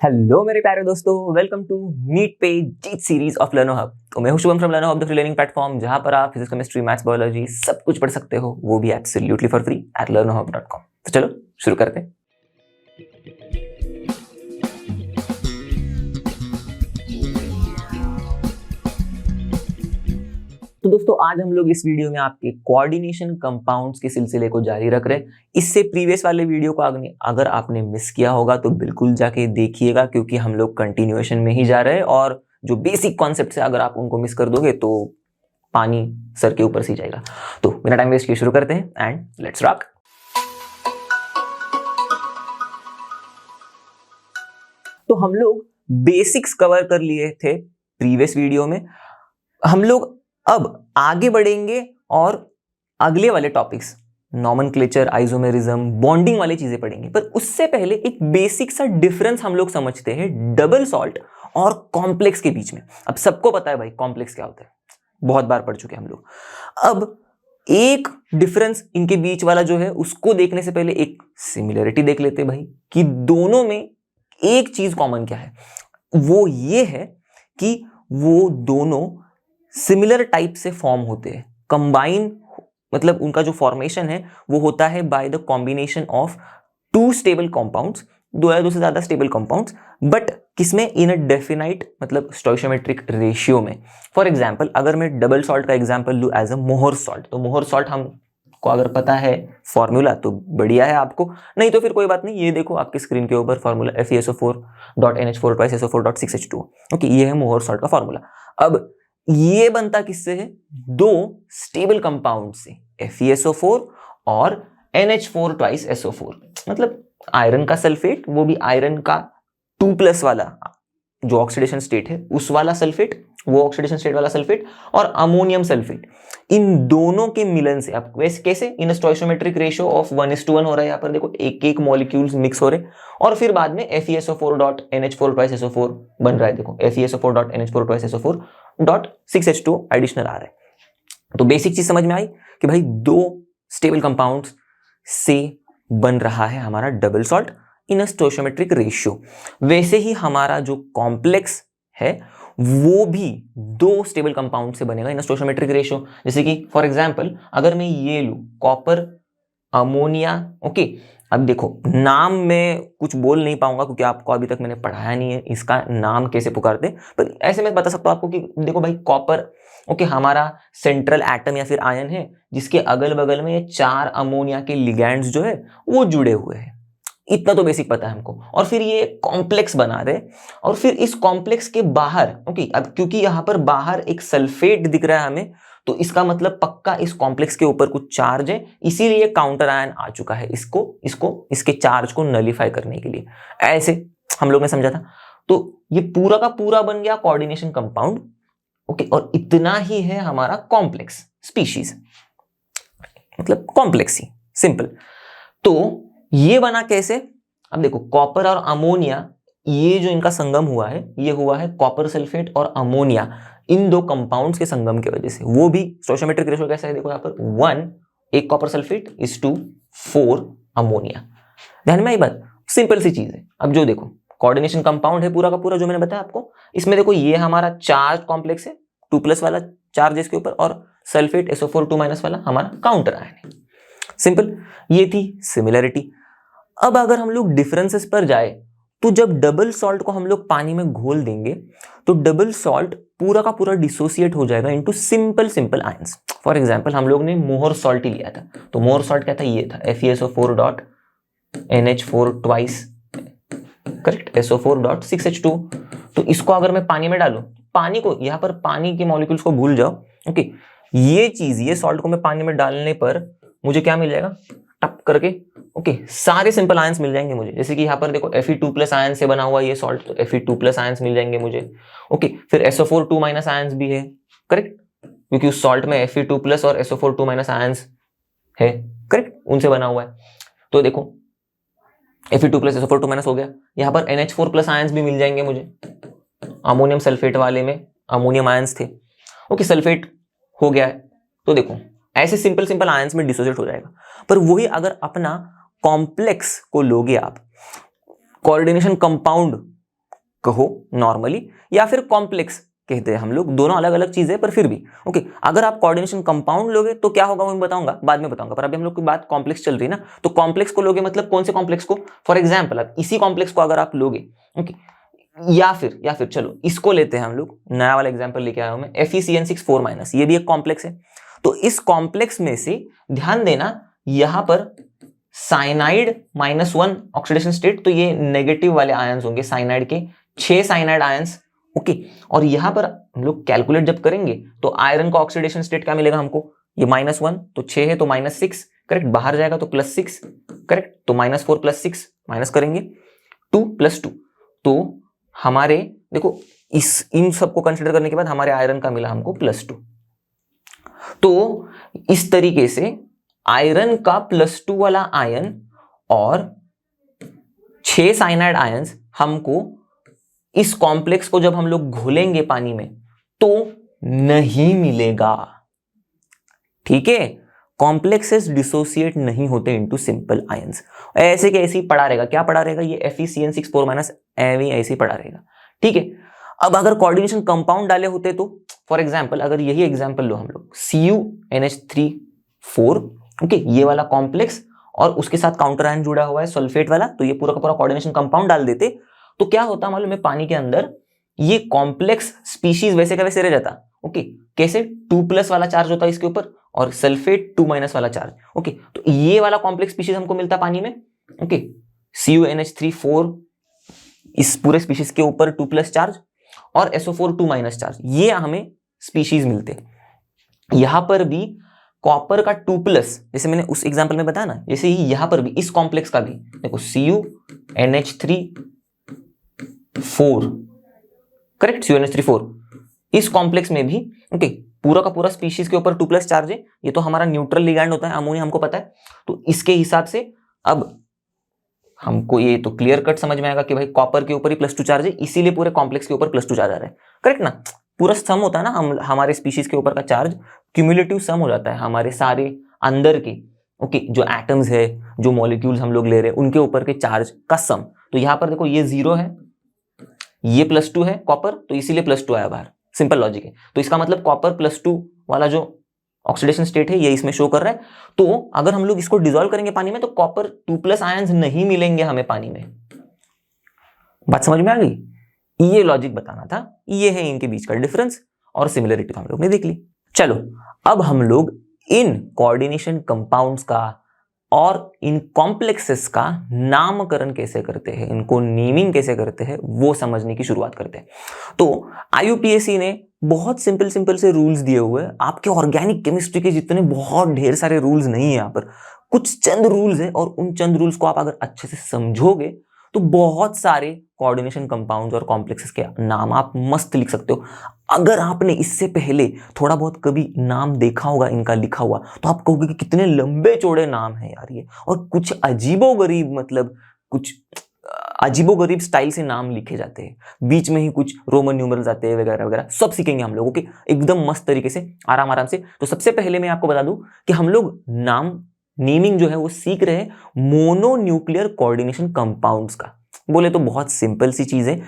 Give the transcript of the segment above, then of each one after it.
Hello मेरे प्यारे दोस्तों, वेलकम टू नीट पे जीत सीरीज ऑफ लर्नो हब। तो मैं हूं Shubham from लर्नो hub, the free learning platform, जहां पर आप फिजिक्स, केमिस्ट्री, मैथ्स, बायोलॉजी सब कुछ पढ़ सकते हो, वो भी absolutely for free at learnohub.com। तो चलो शुरू करते हैं। तो दोस्तों, आज हम लोग इस वीडियो में आपके कोऑर्डिनेशन कंपाउंड्स के सिलसिले को जारी रख रहे हैं। इससे प्रीवियस वाले वीडियो को अगर आपने मिस किया होगा तो बिल्कुल जाके देखिएगा, क्योंकि हम लोग कंटिन्यूएशन में ही जा रहे हैं और जो बेसिक कॉन्सेप्ट है अगर आप उनको मिस कर दोगे तो पानी सर के ऊपर से जाएगा। तो बिना टाइम वेस्ट किए शुरू करते हैं एंड लेट्स रॉक। तो हम लोग बेसिक्स कवर कर लिए थे प्रीवियस वीडियो में। हम लोग अब आगे बढ़ेंगे और अगले वाले टॉपिक्स नॉमेनक्लेचर, आइसोमेरिज्म, बॉन्डिंग वाली चीजें पढ़ेंगे। पर उससे पहले एक बेसिक सा डिफरेंस हम लोग समझते हैं डबल सॉल्ट और कॉम्प्लेक्स के बीच में। अब सबको पता है भाई कॉम्प्लेक्स क्या होता है, बहुत बार पढ़ चुके हैं हम लोग। अब एक डिफरेंस इनके बीच वाला जो है उसको देखने से पहले एक सिमिलरिटी देख लेते हैं भाई, कि दोनों में एक चीज कॉमन क्या है। वो ये है कि वो दोनों सिमिलर टाइप से फॉर्म होते हैं। कंबाइन मतलब उनका जो फॉर्मेशन है वो होता है by the combination of two stable compounds, दो या दो से ज्यादा स्टेबल कंपाउंड्स, बट किसमें, इन अ डेफिनाइट मतलब स्टोइशियोमेट्रिक रेशियो में। फॉर एग्जांपल अगर मैं डबल सॉल्ट का एग्जांपल लूं एज अ मोहर सॉल्ट, तो मोहर सॉल्ट हमको अगर पता है फॉर्मूला तो बढ़िया है, आपको नहीं तो फिर कोई बात नहीं, ये देखो आपकी स्क्रीन के ऊपर फॉर्मूला FeSO4.NH4 2SO4.6H2। ओके, ये है मोहर सॉल्ट का फॉर्मूला। अब ये बनता किससे है, दो स्टेबल कंपाउंड से, FeSO4 और NH4 2SO4, मतलब आयरन का सल्फेट, वो भी आयरन का 2+ वाला जो ऑक्सीडेशन स्टेट है उस वाला सल्फेट, वो ऑक्सीडेशन स्टेट वाला सल्फेट, और अमोनियम सल्फेट। इन दोनों के मिलन से आप वैसे कैसे, इन स्टोइशियोमेट्रिक रेशियो ऑफ 1:1 हो रहा है। यहाँ पर देखो एक एक मॉलिक्यूल्स मिक्स हो रहे और फिर बाद में FeSO4.NH4 2SO4 बन रहा है। देखो FeSO4.NH4 2SO4.6H2 एडिशनल आ रहा है। तो बेसिक चीज समझ में आई कि भाई दो स्टेबल कंपाउंड्स से बन रहा है हमारा double salt in a स्टोइशियोमेट्रिक ratio. वैसे ही हमारा जो कॉम्प्लेक्स है वो भी दो स्टेबल कंपाउंड से बनेगा इन अ स्टोइशियोमेट्रिक रेशियो। जैसे कि फॉर एग्जांपल अगर मैं ये लूं कॉपर अमोनिया, ओके। अब देखो नाम में कुछ बोल नहीं पाऊंगा क्योंकि आपको अभी तक मैंने पढ़ाया नहीं है इसका नाम कैसे पुकारते, पर ऐसे मैं बता सकता हूं आपको कि देखो भाई कॉपर, ओके, हमारा सेंट्रल एटम या फिर आयन है जिसके अगल बगल में ये 4 अमोनिया के लिगैंड्स जो है वो जुड़े हुए हैं। इतना तो बेसिक पता है हमको। और फिर ये कॉम्प्लेक्स बना रहे, और फिर इस कॉम्प्लेक्स के बाहर, ओके, अब क्योंकि यहां पर बाहर एक सल्फेट दिख रहा है हमें, तो इसका मतलब पक्का इस कॉम्प्लेक्स के ऊपर कुछ चार्ज है, इसीलिए काउंटर आयन आ चुका है इसको इसको इसके चार्ज को नलीफाई करने के लिए। ऐसे हम लोग ने समझा था। तो ये पूरा का पूरा बन गया कोऑर्डिनेशन कंपाउंड, ओके। और इतना ही है हमारा कॉम्प्लेक्स स्पीशीज, मतलब कॉम्प्लेक्स ही, सिंपल। तो ये बना कैसे, अब देखो कॉपर और अमोनिया, ये जो इनका संगम हुआ है ये हुआ है कॉपर सल्फेट और अमोनिया, इन दो कंपाउंड्स के संगम की वजह से। वो भी स्टोइशियोमेट्रिक रेशियो कैसा है, देखो यहाँ पर 1 एक copper sulphate is to 4 ammonia. ध्यान में आई बात, सिंपल सी चीज है। अब जो देखो कोऑर्डिनेशन कंपाउंड है पूरा का पूरा जो मैंने बताया आपको, इसमें देखो ये हमारा चार्ज कॉम्प्लेक्स है, 2+ वाला चार्ज इसके ऊपर, और सल्फेट SO4 2- वाला हमारा काउंटर आयन है। सिंपल, ये थी सिमिलरिटी। अब अगर हम लोग डिफरेंसेस पर जाए तो जब डबल सॉल्ट को हम लोग पानी में घोल देंगे तो डबल सॉल्ट पूरा का पूरा डिसोसिएट हो जाएगा into simple simple ions. For example हम लोग ने मोहर सॉल्ट ही लिया था, तो मोहर सॉल्ट क्या था, ये था FeSO4.NH4 ट्वाइस, करेक्ट, SO4.6H2। तो इसको अगर मैं पानी में डालूं, पानी को यहाँ पर पानी के मॉलिक्यूल्स को भूल जाओ, ओके। ये चीज, ये सॉल्ट को मैं पानी में डालने पर मुझे क्या मिल जाएगा, टप करके, ओके, सारे सिंपल आयंस मिल जाएंगे मुझे। जैसे कि यहाँ पर देखो Fe2+ आयन से बना हुआ ये सॉल्ट, तो Fe2+ आयंस मिल जाएंगे मुझे, ओके। फिर SO4 2- आयंस भी है, करेक्ट, क्योंकि उस सॉल्ट में Fe2+ और SO4 2- आयंस है, करेक्ट, उनसे बना हुआ है। तो देखो Fe2+ SO4 2- हो गया। यहाँ पर NH4+ आयंस भी मिल जाएंगे मुझे, अमोनियम सल्फेट वाले में अमोनियम आयंस थे, ओके, सल्फेट हो गया है। तो देखो ऐसे सिंपल सिंपल आयंस में डिसोसिएट हो जाएगा। पर वही अगर अपना कॉम्प्लेक्स को लोगे आप, कोऑर्डिनेशन कंपाउंड कहो नॉर्मली, या फिर कॉम्प्लेक्स कहते हैं हम लोग, दोनों अलग अलग चीजें पर फिर भी ओके। अगर आप कोऑर्डिनेशन कंपाउंड लोगे तो क्या होगा वो मैं बताऊंगा, बाद में बताऊंगा, पर अभी हम लोग की बात कॉम्प्लेक्स चल रही है ना, तो कॉम्प्लेक्स को लोगे मतलब कौन से कॉम्प्लेक्स को, फॉर एग्जाम्पल आप इसी कॉम्प्लेक्स को अगर आप लोगे ओके, या फिर चलो इसको लेते हैं हम लोग, नया वाला एग्जाम्पल लेके आया हूं मैं, FeCN6 4-, ये भी एक कॉम्प्लेक्स है। तो इस कॉम्प्लेक्स में से ध्यान देना यहां पर साइनाइड -1 ऑक्सीडेशन स्टेट, तो ये नेगेटिव वाले आयंस होंगे साइनाइड के, 6 साइनाइड आयंस ओके। और यहां पर हम लोग कैलकुलेट जब करेंगे तो आयरन का ऑक्सीडेशन स्टेट क्या मिलेगा हमको, ये -1 तो 6 है तो -6 करेक्ट, बाहर जाएगा तो +6 करेक्ट, तो -4 + 6 माइनस करेंगे 2 + 2, तो हमारे देखो इन सबको कंसिडर करने के बाद हमारे आयरन का मिला हमको +2। तो इस तरीके से आयरन का +2 वाला आयन और 6 साइनाइड आयंस हमको इस कॉम्प्लेक्स को जब हम लोग घोलेंगे पानी में तो नहीं मिलेगा, ठीक है। कॉम्प्लेक्सेस डिसोसिएट नहीं होते इनटू सिंपल आयंस, ऐसे के ऐसे ही पड़ा रहेगा, क्या पड़ा रहेगा, ये FeCN6 4- ऐसे ही पड़ा रहेगा, ठीक है। अब अगर कोऑर्डिनेशन कंपाउंड डाले होते तो फॉर एग्जांपल अगर यही एग्जांपल लो हम लोग, CuNH3 4 ओके, ये वाला कॉम्प्लेक्स और उसके साथ काउंटर आयन जुड़ा हुआ है सल्फेट वाला, तो ये पूरा का पूरा कोऑर्डिनेशन कंपाउंड डाल देते तो क्या होता मालूम है, पानी के अंदर ये कॉम्प्लेक्स स्पीशीज वैसे का वैसे रह जाता ओके। कैसे, 2+ वाला चार्ज होता है इसके ऊपर और सल्फेट 2- वाला चार्ज ओके, तो ये वाला कॉम्प्लेक्स स्पीशीज हमको मिलता पानी में ओके। CuNH3 4 इस पूरे स्पीशीज के ऊपर 2+ चार्ज और SO4 2- चार्ज, ये हमें स्पीशीज मिलते। यहां पर भी कॉपर का 2+, जैसे मैंने उस एग्जांपल में बताया ना, जैसे ही यहां पर भी इस कॉम्प्लेक्स का भी देखो CuNH3 4 करेक्ट, CuNH3 4 इस कॉम्प्लेक्स में भी ओके पूरा का पूरा स्पीशीज के ऊपर 2+ चार्ज है, ये तो हमारा न्यूट्रल लिगैंड होता है अमोनिया, हमको पता है। तो इसके हिसाब से अब हमको ये तो क्लियर कट समझ में आएगा कि भाई कॉपर के ऊपर ही +2 चार्ज है, इसीलिए पूरे कॉम्प्लेक्स के ऊपर +2 चार्ज आ रहा है, करेक्ट ना। पूरा सम होता है ना, हमारे स्पीशीज के ऊपर का चार्ज क्यूमुलेटिव सम हो जाता है हमारे सारे अंदर के ओके जो एटम्स है, जो मॉलिक्यूल्स हम लोग ले रहे हैं उनके ऊपर के चार्ज का सम। तो यहां पर देखो ये 0 है, ये +2 है कॉपर, तो इसीलिए +2 आया बाहर, सिंपल लॉजिक है। तो इसका मतलब कॉपर +2 वाला जो ऑक्सीडेशन स्टेट है ये इसमें शो कर रहा है। तो अगर हम लोग इसको डिसॉल्व करेंगे पानी में तो कॉपर 2+ आयंस नहीं मिलेंगे हमें पानी में। बात समझ में आ गई? ये लॉजिक बताना था, ये है इनके बीच का डिफरेंस और सिमिलरिटी हम लोग ने देख ली। चलो अब हम लोग इन कोऑर्डिनेशन कंपाउंड्स का और इन कॉम्प्लेक्सेस का नामकरण कैसे करते हैं, इनको नेमिंग कैसे करते हैं, वो समझने की शुरुआत करते हैं। तो IUPAC ने बहुत सिंपल से रूल्स दिए हुए हैं। आपके ऑर्गेनिक केमिस्ट्री के जितने बहुत ढेर सारे रूल्स नहीं है, यहाँ पर कुछ चंद रूल्स है और उन चंद रूल्स को आप अगर अच्छे से समझोगे तो बहुत सारे कोऑर्डिनेशन कंपाउंड्स और कॉम्प्लेक्सेस के नाम आप मस्त लिख सकते हो। अगर आपने इससे पहले थोड़ा बहुत कभी नाम देखा होगा इनका लिखा हुआ तो आप कहोगे कि कितने लंबे चौड़े नाम है यार ये, और कुछ अजीबोगरीब मतलब कुछ अजीबोगरीब स्टाइल से नाम लिखे जाते हैं, बीच में ही कुछ रोमन न्यूमरल्स आते हैं वगैरह वगैरह, सब सीखेंगे हम लोग ओके एकदम मस्त तरीके से आराम से। तो सबसे पहले मैं आपको बता दूं कि हम लोग नेमिंग जो है वो सीख रहे हैं मोनोन्यूक्लियर कोऑर्डिनेशन कंपाउंड्स का। बोले तो बहुत सिंपल सी चीज है,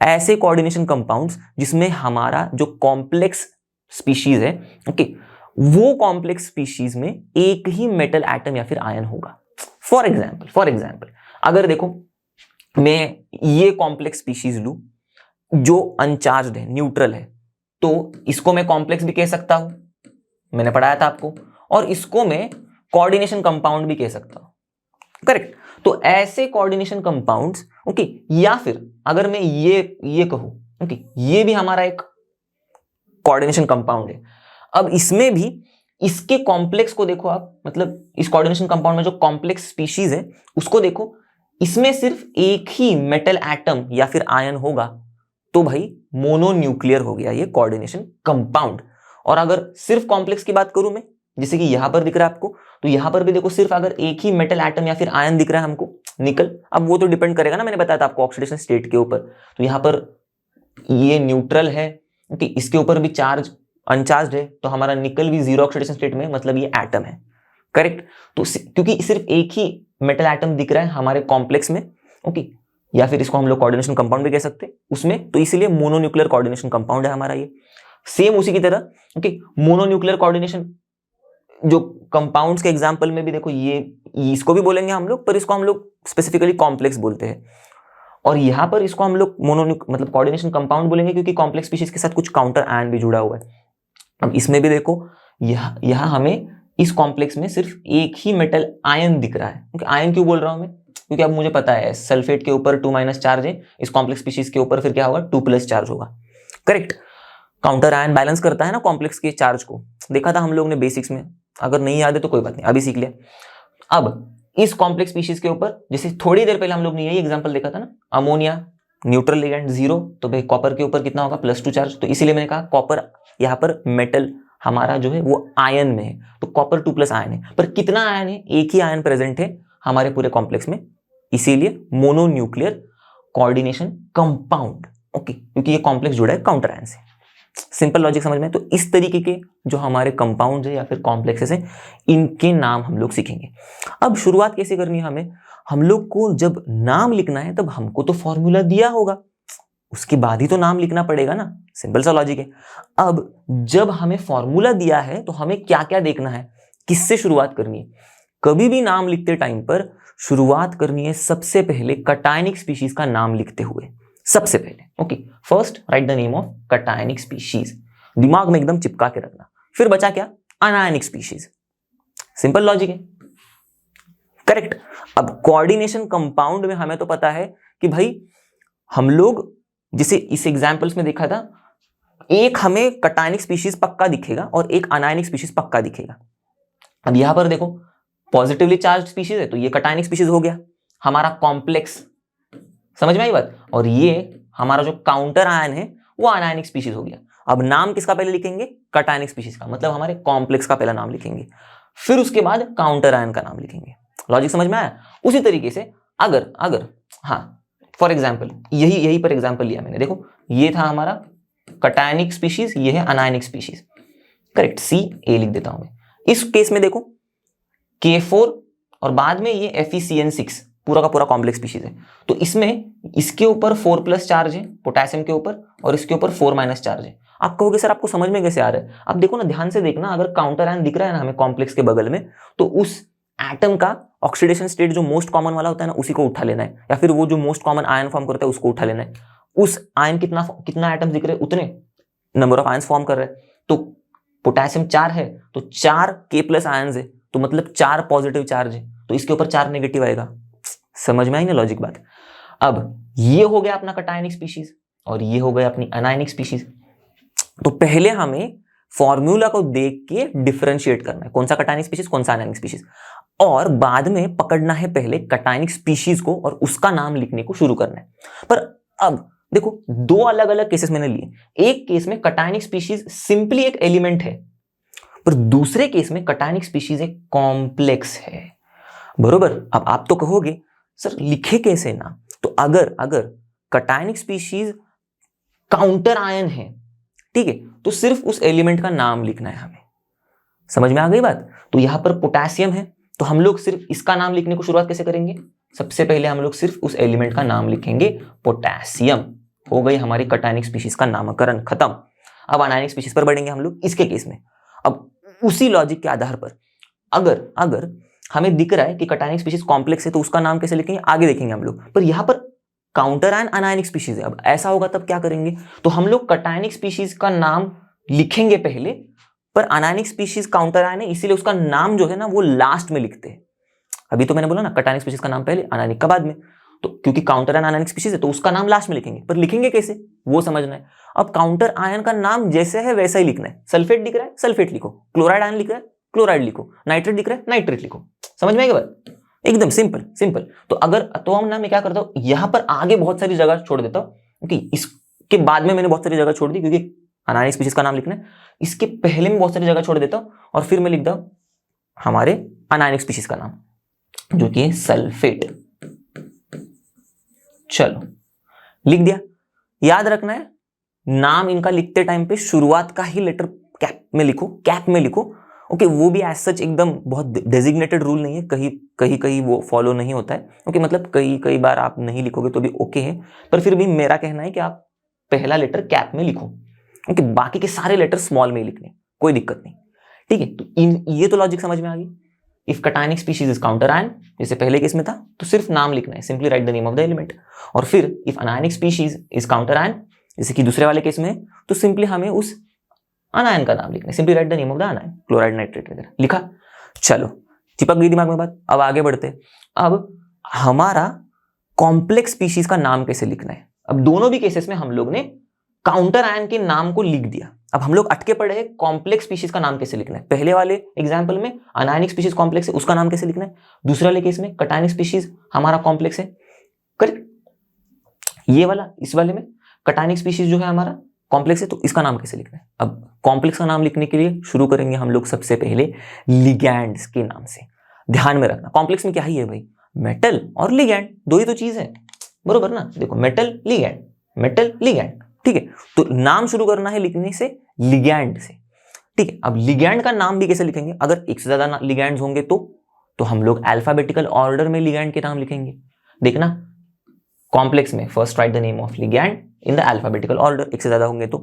ऐसे कोऑर्डिनेशन कंपाउंड्स जिसमें हमारा जो कॉम्प्लेक्स स्पीशीज है ओके वो कॉम्प्लेक्स स्पीशीज में एक ही मेटल एटम या फिर आयन होगा। फॉर एग्जाम्पल अगर देखो मैं ये कॉम्प्लेक्स स्पीशीज लू जो अनचार्ज्ड है, न्यूट्रल है, तो इसको मैं कॉम्प्लेक्स भी कह सकता हूं, मैंने पढ़ाया था आपको, और इसको मैं कोऑर्डिनेशन कंपाउंड भी कह सकता हूं, करेक्ट। तो ऐसे कोऑर्डिनेशन कंपाउंड्स ओके, या फिर अगर मैं ये कहूं ओके ये भी हमारा एक कोऑर्डिनेशन कंपाउंड है। अब इसमें भी इसके कॉम्प्लेक्स को देखो आप, मतलब इस कोऑर्डिनेशन कंपाउंड में जो कॉम्प्लेक्स स्पीशीज है उसको देखो, इसमें सिर्फ एक ही मेटल एटम या फिर आयन होगा तो भाई मोनोन्यूक्लियर हो गया ये कोऑर्डिनेशन कंपाउंड। और अगर सिर्फ कॉम्प्लेक्स की बात करूं मैं, जैसे कि यहां पर दिख रहा है आपको, तो यहां पर भी देखो सिर्फ अगर एक ही मेटल एटम या फिर आयन दिख रहा है हमको, निकल, अब वो तो डिपेंड करेगा ना, मैंने बताया था आपको ऑक्सीडेशन स्टेट के ऊपर। तो यहां पर ये न्यूट्रल है ओके, इसके ऊपर भी चार्ज अनचार्ज है, तो हमारा निकल भी 0 ऑक्सीडेशन स्टेट में, मतलब ये एटम है, करेक्ट। तो क्योंकि सिर्फ एक ही मेटल एटम दिख रहा है हमारे कॉम्प्लेक्स में ओके, या फिर इसको हम लोग कोऑर्डिनेशन कंपाउंड भी कह सकते हैं उसमें, तो इसीलिए मोनोन्यूक्लियर कोऑर्डिनेशन कंपाउंड है हमारा ये। सेम उसी की तरह ओके, मोनोन्यूक्लियर कोऑर्डिनेशन जो कंपाउंड्स के एग्जांपल में भी देखो, ये इसको भी बोलेंगे हम लोग, पर इसको हम लोग स्पेसिफिकली कॉम्प्लेक्स बोलते हैं। और यहां पर इसको हम लोग मतलब कोऑर्डिनेशन कंपाउंड बोलेंगे क्योंकि कॉम्प्लेक्स स्पीशीज के साथ कुछ काउंटर आयन भी जुड़ा हुआ है। अब इसमें भी देखो, यहां हमें इस कॉम्प्लेक्स में सिर्फ एक ही मेटल आयन दिख रहा है। आयन क्यों बोल रहा हूं मैं, क्योंकि अब मुझे पता है सल्फेट के ऊपर 2- चार्ज है, इस कॉम्प्लेक्स स्पीशीज के ऊपर फिर क्या होगा, 2+ चार्ज होगा। करेक्ट, काउंटर आयन बैलेंस करता है ना कॉम्प्लेक्स के चार्ज को, देखा था हम लोग ने बेसिक्स में, अगर नहीं याद है तो कोई बात नहीं, अभी सीख लिया। अब इस कॉम्प्लेक्स स्पीशीज के ऊपर, जैसे थोड़ी देर पहले हम लोग ने यही एग्जांपल देखा था ना, अमोनिया न्यूट्रल लिगेंड 0, तो भाई कॉपर के ऊपर कितना होगा, +2 चार्ज, तो इसीलिए मैंने कहा कॉपर यहाँ पर मेटल हमारा जो है वो आयन में है, तो कॉपर 2+ आयन है। पर कितना आयन है, एक ही आयन प्रेजेंट है हमारे पूरे कॉम्प्लेक्स में, इसीलिए मोनोन्यूक्लियर कोऑर्डिनेशन कंपाउंड। ओके, क्योंकि ये कॉम्प्लेक्स जुड़ा है काउंटर आयन से। सिंपल लॉजिक समझ में? तो इस तरीके के जो हमारे कंपाउंड्स है या फिर कॉम्प्लेक्सेस हैं, इनके नाम हम लोग सीखेंगे। अब शुरुआत कैसे करनी है हमें, हम लोग को जब नाम लिखना है तब हमको तो फॉर्मूला दिया होगा, उसके बाद ही तो नाम लिखना पड़ेगा ना, सिंपल सा लॉजिक है। अब जब हमें फॉर्मूला दिया है तो हमें क्या क्या देखना है, किससे शुरुआत करनी है। कभी भी नाम लिखते टाइम पर शुरुआत करनी है सबसे पहले कटायनिक स्पीशीज का नाम लिखते हुए, सबसे पहले। Okay, first right the name of cationic species, दिमाग में एकदम चिपका के रखना। फिर बचा क्या, अनायनिक स्पीशीज। सिंपल लॉजिक है, करेक्ट। अब कोऑर्डिनेशन कंपाउंड में हमें तो पता है कि भाई हम लोग जैसे इस एग्जांपल्स में देखा था, एक हमें कटायनिक स्पीशीज पक्का दिखेगा और एक अनायनिक स्पीशीज पक्का दिखेगा। अब यहां पर देखो पॉजिटिवली चार्ज स्पीशीज है तो ये कटायनिक स्पीशीज हो गया हमारा कॉम्प्लेक्स, समझ में आई बात। और ये हमारा जो काउंटर आयन है वो अनायनिक स्पीशीज हो गया। अब नाम किसका पहले लिखेंगे, कटायनिक स्पीशीज का, मतलब हमारे कॉम्प्लेक्स का पहला नाम लिखेंगे, फिर उसके बाद काउंटर आयन का नाम लिखेंगे। लॉजिक समझ में आया? उसी तरीके से अगर हाँ, फॉर एग्जाम्पल यही पर एग्जाम्पल लिया मैंने, देखो ये था हमारा कटायनिक स्पीशीज, ये है अनायनिक स्पीशीज, करेक्ट, CA लिख देता हूं मैं। इस केस में देखो K4 और बाद में ये FeCN6 पूरा का पूरा कॉम्प्लेक्स स्पीशीज है, तो इसमें इसके ऊपर 4+ चार्ज है पोटेशियम के ऊपर और इसके ऊपर 4- चार्ज है। आप कहोगे सर आपको समझ में कैसे आ रहा है? अब देखो ना, ध्यान से देखना, अगर काउंटर आयन दिख रहा है ना हमें कॉम्प्लेक्स के बगल में, तो उस एटम का ऑक्सीडेशन स्टेट जो मोस्ट कॉमन वाला होता है ना उसी को उठा लेना है, या फिर वो जो मोस्ट कॉमन आयन फॉर्म करता है उसको उठा लेना है। उस आयन कितना एटम दिख रहे हैं उतने नंबर ऑफ आयन्स फॉर्म कर रहे हैं। तो पोटेशियम 4 है तो 4 K+ आयन्स है, तो मतलब 4 पॉजिटिव चार्ज है, तो इसके ऊपर 4 नेगेटिव आएगा। समझ में आई ना लॉजिक बात? अब ये हो गया अपना कटायनिक स्पीशीज और ये हो गया अपनी अनायनिक स्पीशीज। तो पहले हमें फॉर्मूला को देख के डिफरेंशिएट करना है, कौन सा कटायनिक स्पीशीज कौन सा अनायनिक स्पीशीज, और बाद में पकड़ना है पहले कटायनिक स्पीशीज को और उसका नाम लिखने को शुरू करना है। पर अब देखो, दो अलग अलग केसेस मैंने लिए। एक केस में कटायनिक स्पीशीज सिंपली एक एलिमेंट है, पर दूसरे केस में कटायनिक स्पीशीज एक कॉम्प्लेक्स है, बरोबर। अब आप तो कहोगे सर लिखे कैसे ना, तो अगर कटायनिक स्पीशीज काउंटर आयन है, ठीक है, तो सिर्फ उस एलिमेंट का नाम लिखना है हमें। समझ में आ गई बात? तो यहां पर पोटेशियम है तो हम लोग सिर्फ इसका नाम लिखने को शुरुआत कैसे करेंगे, सबसे पहले हम लोग सिर्फ उस एलिमेंट का नाम लिखेंगे पोटेशियम। हो गई हमारी कटायनिक स्पीशीज का नामकरण खत्म। अब अनायनिक स्पीशीज पर बढ़ेंगे हम लोग इसके केस में। अब उसी लॉजिक के आधार पर अगर हमें दिख रहा है कि कटायनिक स्पीशीज कॉम्प्लेक्स है तो उसका नाम कैसे लिखेंगे आगे देखेंगे हम लोग, पर यहां पर काउंटर आयन अनायनिक स्पीशीज है। अब ऐसा होगा तब क्या करेंगे, तो हम लोग कटायनिक स्पीशीज का नाम लिखेंगे पहले, पर अनायनिक स्पीशीज काउंटर आयन है इसीलिए उसका नाम जो है ना वो लास्ट में लिखते हैं। अभी तो मैंने बोला ना कटायनिक स्पीशीज का नाम पहले, अनायनिक का बाद में, तो क्योंकि काउंटर आयन अनायनिक स्पीशीज है तो उसका नाम लास्ट में लिखेंगे, पर लिखेंगे कैसे वो समझना है। अब काउंटर आयन का नाम जैसे है वैसा ही लिखना है। सल्फेट दिख रहा है सल्फेट लिखो, क्लोराइड आयन लिख रहा है क्लोराइड लिखो, नाइट्रेट दिख रहा है नाइट्रेट लिखो। समझ में आएगा बात? एकदम सिंपल। तो हम ना मैं क्या करता हूँ, यहां पर आगे बहुत सारी जगह छोड़ देता हूँ, क्योंकि इसके बाद में मैंने बहुत सारी जगह छोड़ दी क्योंकि अनायनिक स्पीशीज का नाम लिखना है। इसके पहले में बहुत सारी जगह छोड़ देता हूं और फिर मैं लिखता हूं हमारे अनायनिक स्पीशीज का नाम जो कि है सल्फेट। चलो लिख दिया। याद रखना है नाम इनका लिखते टाइम पे शुरुआत का ही लेटर कैप में लिखो ओके वो भी एज सच एकदम बहुत डेजिग्नेटेड रूल नहीं है, कहीं कहीं वो फॉलो नहीं होता है। ओके मतलब कई बार आप नहीं लिखोगे तो भी ओके है, पर फिर भी मेरा कहना है कि आप पहला लेटर कैप में लिखो। ओके बाकी के सारे लेटर स्मॉल में ही लिखने, कोई दिक्कत नहीं। ठीक है, तो ये तो लॉजिक समझ में आ गई। If cationic species is counter ion, जैसे पहले केस में था, तो सिर्फ नाम लिखना है, simply write the name of the element. और फिर if anionic species is counter ion, जैसे कि दूसरे वाले केस में, तो सिंपली हमें उस अनायन का नाम लिखना है, simply write the name of the अनायन, chloride, nitrate वगैरह लिखा। चलो चिपक गई दिमाग में बात। अब आगे बढ़ते। अब हमारा कॉम्प्लेक्स स्पीशीज का नाम कैसे लिखना है। अब दोनों भी केसेस में हम लोग ने काउंटर आयन के नाम को लिख दिया, अब हम लोग अटके पड़े हैं कॉम्प्लेक्स स्पीशीज का नाम कैसे लिखना है। पहले वाले एग्जांपल में अनायनिक स्पीशीज कॉम्प्लेक्स है, उसका नाम कैसे लिखना है। दूसरे वाले केस में कटायनिक स्पीशीज हमारा कॉम्प्लेक्स है, करेक्ट। ये वाला, इस वाले में कटायनिक स्पीशीज जो है हमारा कॉम्प्लेक्स है, तो इसका नाम कैसे लिखना है। अब कॉम्प्लेक्स का नाम लिखने के लिए शुरू करेंगे हम लोग सबसे पहले लिगैंड्स के नाम से। ध्यान में रखना कॉम्प्लेक्स में क्या ही है भाई, मेटल और लिगैंड, दो ही तो चीज है, बरोबर ना। देखो मेटल लिगैंड, मेटल लिगैंड, ठीक है। तो नाम शुरू करना है लिखने से लिगैंड से, ठीक है। अब लिगैंड का नाम भी कैसे लिखेंगे, अगर एक से ज्यादा लिगैंड्स होंगे तो हम लोग अल्फाबेटिकल ऑर्डर में लिगैंड के नाम लिखेंगे। देखना कॉम्प्लेक्स में first right the name of ligand in the alphabetical order, एक से ज्यादा होंगे तो।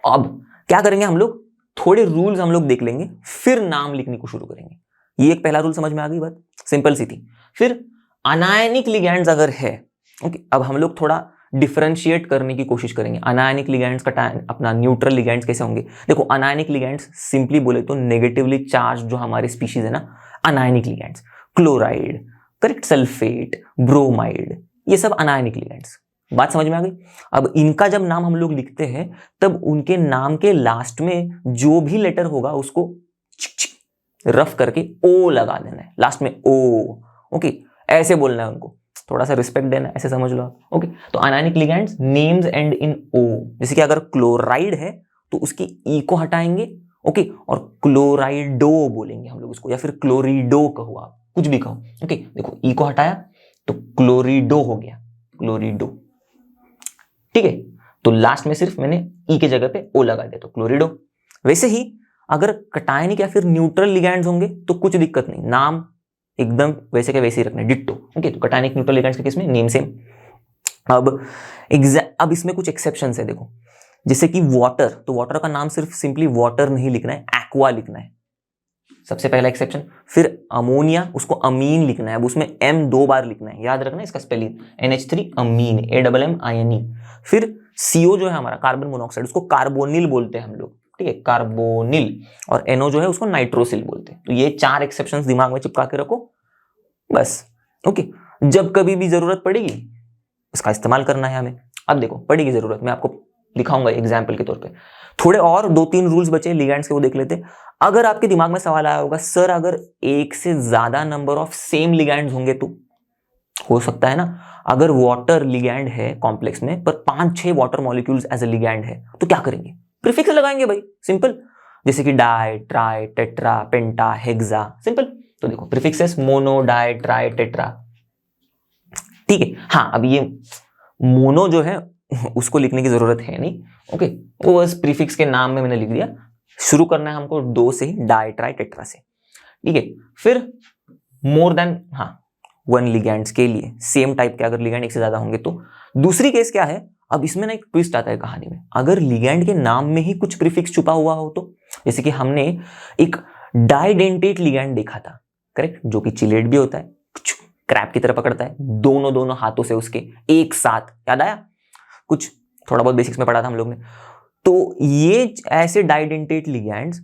अब क्या करेंगे हम लोग, थोड़े रूल्स हम लोग देख लेंगे, फिर नाम लिखने को शुरू करेंगे। ये एक पहला रूल समझ में आ गई बात, सिंपल सी थी। फिर अनायनिक लिगैंड्स अगर है, ओके, अब हम लोग थोड़ा डिफरेंशिएट करने की कोशिश करेंगे। अनायनिक लिगैंड्स का अपना न्यूट्रल लिगैंड्स कैसे होंगे। देखो अनायनिक लिगैंड्स सिंपली बोले तो नेगेटिवली चार्ज जो हमारे स्पीशीज है ना, anionic ligands, chloride, correct, sulphate, bromide, ये सब अनायनिक लिगैंड्स। बात समझ में आ गई। अब इनका जब नाम हम लोग लिखते हैं, तब उनके नाम के लास्ट में जो भी लेटर होगा उसको रफ करके ओ लगा देना है, लास्ट में ओ, ओके, ऐसे बोलना है उनको, थोड़ा सा रिस्पेक्ट देना है, ऐसे समझ लो आप। ओके, तो anionic ligands names and in O, जैसे कि अगर क्लोराइड है तो उसकी ई को हटाएंगे, ओके, और क्लोराइडो बोलेंगे हम लोग उसको, या फिर क्लोरिडो कहो आप, कुछ भी कहो। ओके देखो ई को हटाया तो क्लोरिडो हो गया, क्लोरिडो, ठीक है। तो लास्ट में सिर्फ मैंने ई के जगह पे ओ लगा दिया तो क्लोरिडो। वैसे ही अगर कटायनिक या फिर न्यूट्रल लिगैंड्स होंगे तो कुछ दिक्कत नहीं, नाम एकदम वैसे के वैसे ही रखना है, डिट्टो। ओके, तो कटायनिक न्यूट्रल लिगैंड्स के केस में नेम सेम। अब इसमें कुछ एक्सेप्शंस है, देखो जैसे कि वाटर, तो वाटर का नाम सिर्फ सिंपली वाटर नहीं लिखना है, एक्वा लिखना है, सबसे पहला एक्सेप्शन। फिर अमोनिया, उसको अमीन लिखना है, अब उसमें एम 2 बार लिखना है, याद रखना इसका स्पेलिंग, NH3 अमीन, AMMINE। फिर CO जो है हमारा कार्बन मोनोऑक्साइड, उसको कार्बोनिल बोलते हैं हम लोग, ठीक है, कार्बोनिल। और NO जो है उसको नाइट्रोसिल बोलते हैं। तो ये 4 एक्सेप्शंस दिमाग में चिपका के रखो बस, ओके। जब कभी भी जरूरत पड़ेगी उसका इस्तेमाल करना है हमें। अब देखो पड़ेगी जरूरत, मैं आपको दिखाऊंगा एग्जाम्पल के तौर पे। थोड़े और 2-3 रूल्स बचे लिगैंड्स के, वो देख लेते। अगर आपके दिमाग में सवाल आया होगा सर अगर एक से ज्यादा नंबर ऑफ सेम लिगैंड्स होंगे तो, हो सकता है ना, अगर वाटर लिगैंड है कॉम्प्लेक्स में पर 5-6 water molecules as a ligand है तो क्या करेंगे, प्रीफिक्स लगाएंगे भाई, सिंपल, जैसे कि di, tri, tetra, penta, hexa, simple. तो देखो prefixes mono, di, tri, tetra, ठीक है। हाँ अब ये मोनो जो है उसको लिखने की जरूरत है नहीं, ओके, वो बस प्रीफिक्स के नाम में मैंने लिख दिया। शुरू करना है हमको 2 से ही, डाई, ट्राई, टेट्रा से, ठीक है। फिर मोर देन 1 लिगैंड्स के लिए, सेम टाइप के अगर लिगैंड एक से ज्यादा होंगे तो। दूसरी केस क्या है, अब इसमें ना एक ट्विस्ट आता है कहानी में, अगर लिगैंड के नाम में ही कुछ प्रीफिक्स छुपा हुआ हो तो। जैसे कि हमने एक डाइडेंटेट लिगैंड देखा था, करेक्ट, जो कि चिलेट भी होता है, क्रैब की तरह पकड़ता है, दोनों हाथों से उसके एक साथ, याद आया, कुछ थोड़ा बहुत बेसिक्स में पढ़ा था हम लोग ने। तो ये ऐसे डाइडेंटेट लिगैंड्स,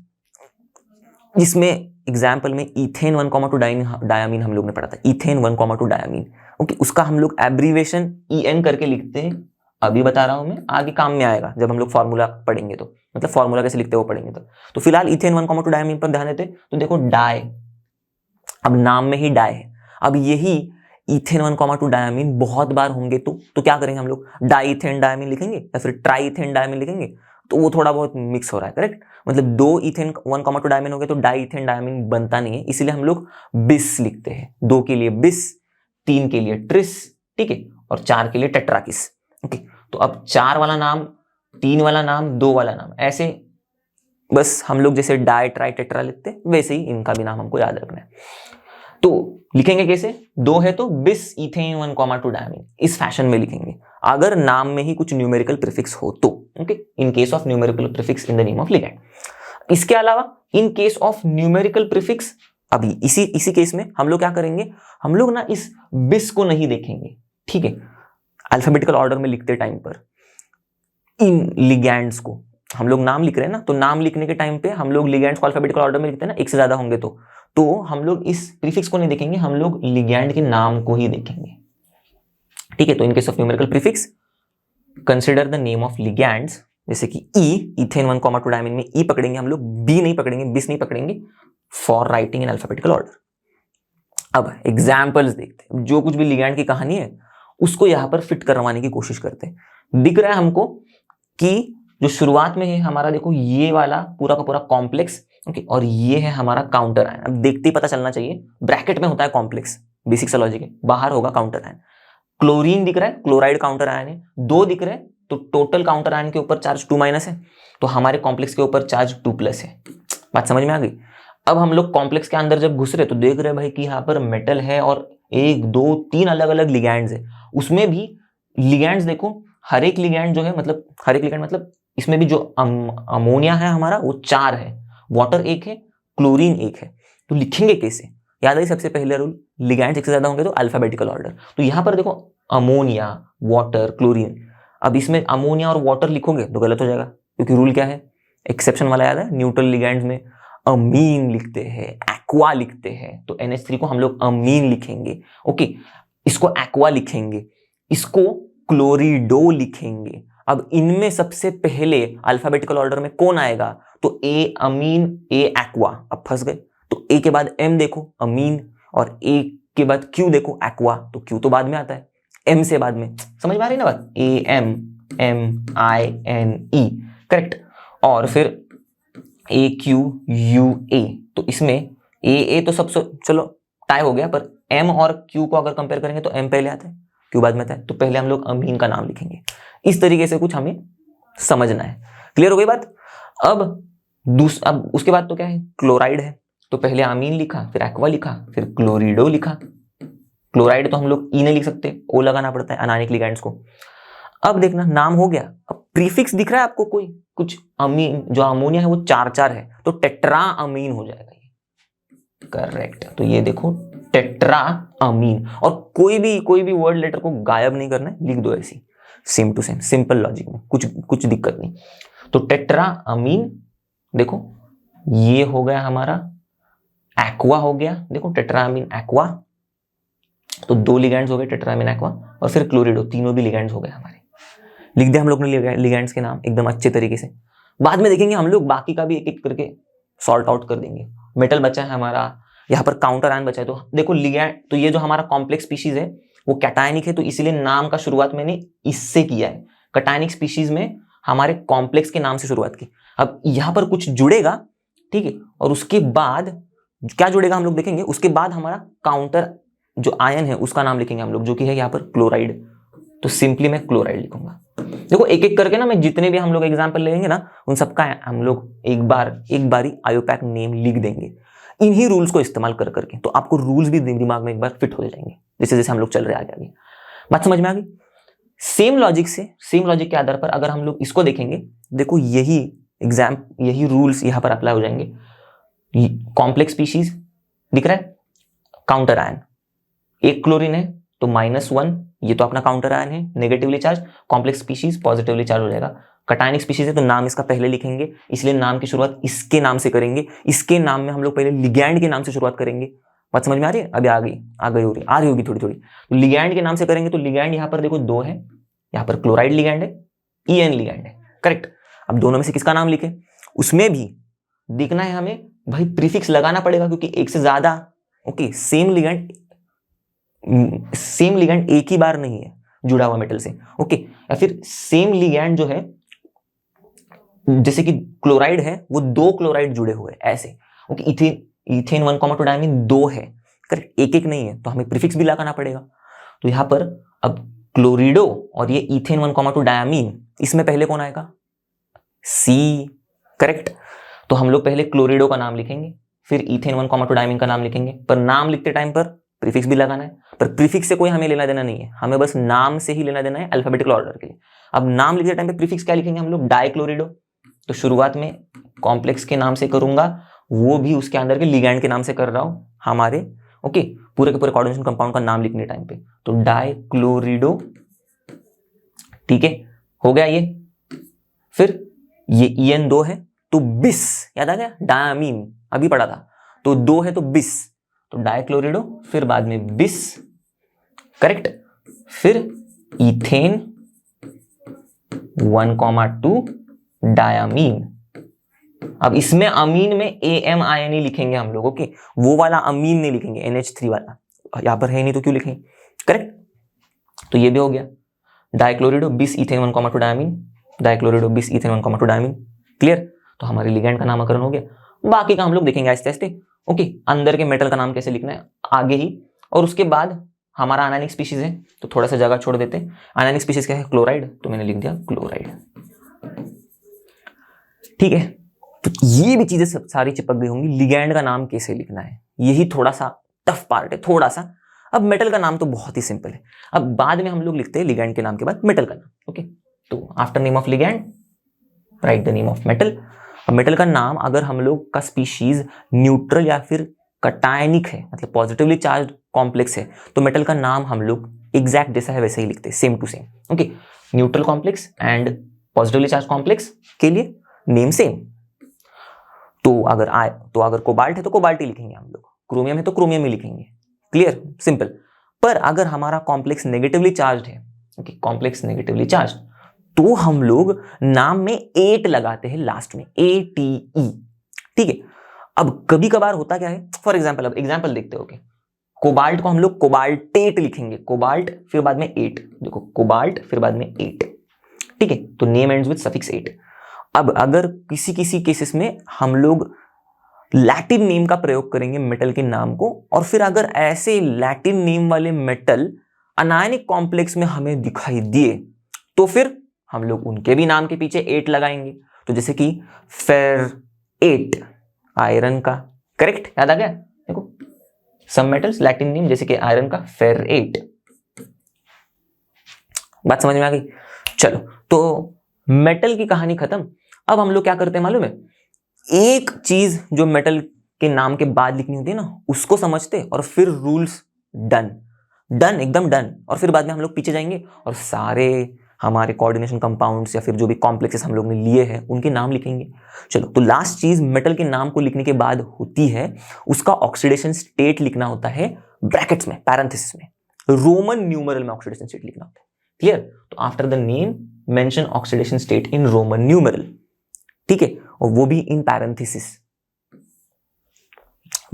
जिसमें एग्जाम्पल में इथेन 1,2 डायामीन हम लोग ने पढ़ा था, इथेन 1,2 डायामीन, ओके, उसका हम लोग एब्रीवेशन EN करके लिखते हैं। अभी बता रहा हूं मैं, आगे काम में आएगा जब हम लोग फॉर्मूला पढ़ेंगे तो, मतलब फॉर्मूला कैसे लिखते हैं वो पढ़ेंगे तो फिलहाल इथेन 1,2 डायामीन पर ध्यान देते। तो देखो डाई, अब नाम में ही डाई है, अब यही इथेन 1,2 डायामीन बहुत बार होंगे तो क्या करेंगे हम लोग, डाईथेन डायामीन लिखेंगे या फिर ट्राईथेन डायामीन लिखेंगे, तो वो थोड़ा बहुत मिक्स हो रहा है, करेक्ट। मतलब 2 इथेन 1,2 डायामीन हो गए तो डाईथेन डायामीन बनता नहीं है, इसलिए हम लोग बिस लिखते हैं, 2 के लिए बिस, 3 के लिए ट्रिस, ठीक है, और 4 के लिए टेट्राकिस, ओके। तो अब 4 वाला नाम, 3 वाला नाम, 2 वाला नाम, ऐसे बस हम लोग जैसे डाई ट्राई टेट्रा लिखते हैं वैसे ही इनका भी नाम हमको याद रखना है। तो लिखेंगे कैसे, 2 है तो बिस इथेन 1,2 डायमीन, इस फैशन में लिखेंगे अगर नाम में ही कुछ न्यूमेरिकल प्रीफिक्स हो तो। Okay, in case of numerical prefix in the name of ligand. इसके अलावा in case of numerical prefix, अभी इसी केस में हम लोग क्या करेंगे, हम लोग ना इस बिस को नहीं देखेंगे, ठीक है। अल्फाबेटिकल ऑर्डर में लिखते टाइम पर इन लिगैंड्स को, हम लोग नाम लिख रहे हैं ना, तो नाम लिखने के टाइम पे हम लोग लिगैंड्स को अल्फाबेटिकल ऑर्डर में लिखते हैं ना, एक से ज्यादा होंगे तो हम लोग इस प्रीफिक्स को नहीं देखेंगे, हम लोग लिगैंड के नाम को ही देखेंगे, ठीक है। तो in case of numerical prefix consider the name of ligands, जैसे कि इथेन 1,2 डायमीन में ई पकड़ेंगे हम लोग, बी नहीं पकड़ेंगे, बिस नहीं पकड़ेंगे, for writing in alphabetical order. अब एग्जाम्पल्स देखते हैं, जो कुछ भी लिगैंड की कहानी है उसको यहां पर फिट करवाने की कोशिश करते हैं। दिख रहा है हमको कि जो शुरुआत में है हमारा, देखो ये वाला पूरा का पूरा कॉम्प्लेक्स, ओके, और ये है हमारा काउंटर आयन। अब देखते ही पता चलना चाहिए, ब्रैकेट में होता है कॉम्प्लेक्स, बेसिक सा लॉजिक है, बाहर होगा काउंटर आयन। क्लोरीन दिख रहा है, क्लोराइड काउंटर आयन है, 2 दिख रहे हैं, तो टोटल काउंटर आयन के ऊपर चार्ज 2- है, तो हमारे कॉम्प्लेक्स के ऊपर चार्ज 2+ है। बात समझ में आ गई। अब हम लोग कॉम्प्लेक्स के अंदर जब घुस रहे तो देख रहे भाई कि यहाँ पर मेटल है और 1 2 3 अलग अलग लिगैंड्स है। उसमें भी लिगैंड्स देखो, हर एक लिगैंड जो है, मतलब हर एक लिगैंड मतलब इसमें भी जो अमोनिया है हमारा वो 4 है, वाटर 1 है, क्लोरीन 1 है। तो लिखेंगे कैसे, याद है सबसे पहले रूल, लिगैंड्स एक से ज्यादा होंगे तो अल्फाबेटिकल ऑर्डर। तो यहां पर देखो अमोनिया, वाटर, क्लोरीन, अब इसमें अमोनिया और वाटर लिखोगे तो गलत हो जाएगा, क्योंकि रूल क्या है, एक्सेप्शन वाला याद है, न्यूट्रल लिगैंड्स में अमीन लिखते हैं, एक्वा लिखते हैं, तो NH3 को हम लोग अमीन लिखेंगे, ओके, इसको एक्वा लिखेंगे, इसको क्लोरिडो लिखेंगे। अब इनमें सबसे पहले अल्फाबेटिकल ऑर्डर में कौन आएगा, तो ए अमीन, ए एक्वा। अब फंस गए, तो ए के बाद एम देखो अमीन, और ए के बाद क्यू देखो एक्वा, तो क्यू तो बाद में आता है, एम से बाद में, समझ में आ रही ना बात, AMMINE, करेक्ट। और फिर AQUA, तो इसमें ए तो सबसे चलो टाई हो गया, पर एम और क्यू को अगर कंपेयर करेंगे तो एम पहले आता है, क्यू बाद में आता है, तो पहले हम लोग अमीन का नाम लिखेंगे। इस तरीके से कुछ हमें समझना है। क्लियर हो गई बात। अब उसके बाद तो क्या है, क्लोराइड है, तो पहले अमीन लिखा, फिर एक्वा लिखा, फिर क्लोरिडो लिखा। क्लोराइड तो हम लोग ई नहीं लिख सकते, ओ लगाना पड़ता है अनायनिक लिगैंड्स को। अब देखना नाम हो गया, अब प्रीफिक्स दिख रहा है आपको कोई, कुछ अमीन, जो अमोनिया है वो 4 है, तो टेट्रा अमीन हो जाएगा ये, करेक्ट। तो ये देखो टेट्रा अमीन, और कोई भी वर्ड लेटर को गायब नहीं करना है, लिख दो ऐसी same to same, simple logic में, कुछ दिक्कत नहीं। तो टेट्रा अमीन, देखो ये हो गया हमारा, एक्वा हो गया, देखो टेट्रा अमीन एक्वा, तो 2 लिगैंड्स हो गए टेट्रा अमीन एक्वा, और फिर क्लोरिडो, तीनों भी लिगैंड्स हो गए हमारे। लिख दिया हम लोग ने लिगैंड्स के नाम एकदम अच्छे तरीके से। बाद में देखेंगे हम लोग बाकी का भी एक एक करके सॉर्ट आउट कर देंगे। मेटल बचा है हमारा, यहाँ पर काउंटर आयन बचा है, तो देखो लिगैंड, तो ये जो हमारा कॉम्प्लेक्स स्पीशीज है वो कैटायनिक है, तो इसीलिए नाम का शुरुआत मैंने इससे किया है। कैटायनिक स्पीशीज में हमारे कॉम्प्लेक्स के नाम से शुरुआत की। अब यहाँ पर कुछ जुड़ेगा, ठीक है, और उसके बाद क्या जुड़ेगा हम लोग देखेंगे। उसके बाद हमारा काउंटर जो आयन है उसका नाम लिखेंगे हम लोग, जो कि है यहाँ पर क्लोराइड, तो सिंपली मैं क्लोराइड लिखूंगा। देखो एक एक करके ना, मैं जितने भी हम लोग एग्जाम्पल लेंगे ना, उन सबका हम लोग एक बारी आयोपैक नेम लिख देंगे, इन्हीं रूल्स को इस्तेमाल कर करके, तो आपको रूल्स भी दिमाग में एक बार फिट हो जाएंगे, जैसे जैसे हम लोग चल रहे आगे। बात समझ में आ गई। सेम लॉजिक के आधार पर अगर हम लोग इसको देखेंगे, देखो यही रूल्स यहाँ पर अप्लाई हो जाएंगे। कॉम्प्लेक्स स्पीशीज दिख रहा है, काउंटर आयन, एक क्लोरीन है तो -1, ये तो अपना काउंटर आयन है, negatively charge. Complex species positively charge हो जाएगा। कैटायनिक स्पीशीज है तो नाम इसका पहले लिखेंगे, इसलिए नाम की शुरुआत इसके नाम से करेंगे। इसके नाम में हम लोग पहले लिगैंड के नाम से शुरुआत करेंगे। बात समझ में आ रही है, अभी आ रही होगी थोड़ी थोड़ी। तो लिगैंड के नाम से करेंगे, तो लिगैंड यहाँ पर देखो 2 है, यहाँ पर क्लोराइड लिगैंड है, EN लिगैंड है, करेक्ट। अब दोनों में से किसका नाम लिखे, उसमें भी देखना है हमें भाई, प्रीफिक्स लगाना पड़ेगा, क्योंकि एक से ज्यादा, ओके, सेम लिगैंड एक ही बार नहीं है जुड़ा हुआ मेटल से, ओके। या फिर सेम लिगैंड जो है, जैसे कि क्लोराइड है, वो 2 क्लोराइड जुड़े हुए ऐसे, ओके। इथेन 1,2 डायमीन 2 है, करेक्ट, एक नहीं है, तो हमें प्रीफिक्स भी लगाना पड़ेगा। तो यहां पर अब क्लोरिडो और ये इथेन 1,2 डायमीन, इसमें पहले कौन आएगा, C, करेक्ट। तो हम लोग पहले क्लोरिडो का नाम लिखेंगे, फिर इथेन 1,2 डायमीन का नाम लिखेंगे, पर नाम लिखते टाइम पर प्रीफिक्स भी लगाना है, पर प्रीफिक्स से कोई हमें लेना देना नहीं है, हमें बस नाम से ही लेना देना है अल्फाबेटिकल ऑर्डर के लिए। अब नाम लिखते टाइम पे प्रीफिक्स क्या लिखेंगे हम लोग, डाइक्लोरिडो। तो शुरुआत में कॉम्प्लेक्स के नाम से करूंगा, वो भी उसके अंदर के लिगैंड के नाम से कर रहा हूं हमारे, ओके, पूरे के पूरे कोऑर्डिनेशन कंपाउंड का नाम लिखने टाइम पे, तो डाइक्लोरिडो, ठीक है, हो गया ये। फिर ये EN2 है तो बिस, याद आ गया, डायमीन अभी पढ़ा था, तो 2 है तो बिस, तो डाइक्लोरिडो, फिर बाद में बिस, करेक्ट। फिर इथेन 1,2 डायमीन। अब इसमें अमीन में AMINE लिखेंगे हम लोग, ओके, वो वाला अमीन नहीं लिखेंगे, NH3 वाला, यहां पर है नहीं तो क्यों लिखेंगे, करेक्ट। तो ये भी हो गया, डाइक्लोरिडो बिस इथेन 1,2 डायमीन, डाइक्लोरिडो बिस इथेन 1,2 डायमीन, क्लियर। तो हमारे लिगैंड का नामकरण हो गया। बाकी का हम लोग देखेंगे आहिस्ते आहिस्ते, ओके। अंदर के मेटल का नाम कैसे लिखना है आगे ही, और उसके बाद हमारा अनायनिक स्पीशीज है तो थोड़ा सा जगह छोड़ देते हैं। अनायनिक स्पीशीज क्या है, क्लोराइड, तो मैंने लिख दिया क्लोराइड, ठीक है। तो ये भी चीजें सब सारी चिपक गई होंगी, लिगैंड का नाम कैसे लिखना है, यही थोड़ा सा टफ पार्ट है, थोड़ा सा। अब मेटल का नाम तो बहुत ही सिंपल है, अब बाद में हम लोग लिखते हैं लिगैंड के नाम के बाद मेटल का नाम, ओके। तो after name of ligand right the name of metal. अब मेटल का नाम अगर हम लोग का स्पीशीज न्यूट्रल या फिर कटायनिक है, मतलब पॉजिटिवली चार्ज कॉम्प्लेक्स है, तो मेटल का नाम हम लोग एग्जैक्ट जैसा है वैसे ही लिखते हैं, same to same, okay. Neutral complex and positively charge complex के लिए नेम सेम। तो अगर कोबाल्ट है तो कोबाल्ट ही लिखेंगे हम लोग, क्रोमियम है तो क्रोमियम ही लिखेंगे, क्लियर, सिंपल। पर अगर हमारा कॉम्प्लेक्स नेगेटिवली चार्ज है, ओके, कॉम्प्लेक्स नेगेटिवली चार्ज, तो हम लोग नाम में 8 लगाते हैं लास्ट में, ATE, ठीक है। अब कभी कभार होता क्या है, फॉर एग्जाम्पल, अब एग्जाम्पल देखते हो, कोबाल्ट को हम लोग कोबाल्टेट लिखेंगे, कोबाल्ट फिर बाद में 8, देखो कोबाल्ट फिर बाद में 8, ठीक है। तो नेम एंड्स विद सफिक्स 8। अब अगर किसी किसी केसेस में हम लोग लैटिन नेम का प्रयोग करेंगे मेटल के नाम को, और फिर अगर ऐसे लैटिन नेम वाले मेटल अनायनिक कॉम्प्लेक्स में हमें दिखाई दिए तो फिर हम लोग उनके भी नाम के पीछे 8 लगाएंगे। तो जैसे कि फेर8 आयरन का, करेक्ट, याद आ गया, देखो सम मेटल्स लैटिन नेम, जैसे कि आयरन का फेर8, बात समझ में आ गई। चलो, तो मेटल की कहानी खत्म। अब हम लोग क्या करते हैं मालूम है, एक चीज जो मेटल के नाम के बाद लिखनी होती है ना, उसको समझते और फिर रूल्स डन, एकदम डन, और फिर बाद में हम लोग पीछे जाएंगे और सारे हमारे कोऑर्डिनेशन कंपाउंड्स या फिर जो भी कॉम्प्लेक्सेस हम लोग ने लिए हैं उनके नाम लिखेंगे। चलो, तो लास्ट चीज मेटल के नाम को लिखने के बाद होती है उसका ऑक्सीडेशन स्टेट लिखना होता है, ब्रैकेट्स में, पैरेंथेसिस में, रोमन न्यूमरल में ऑक्सीडेशन स्टेट लिखना होता है, क्लियर। तो after the name mention oxidation state in Roman numeral, ठीक है, और वो भी इन पैरेंथेसिस,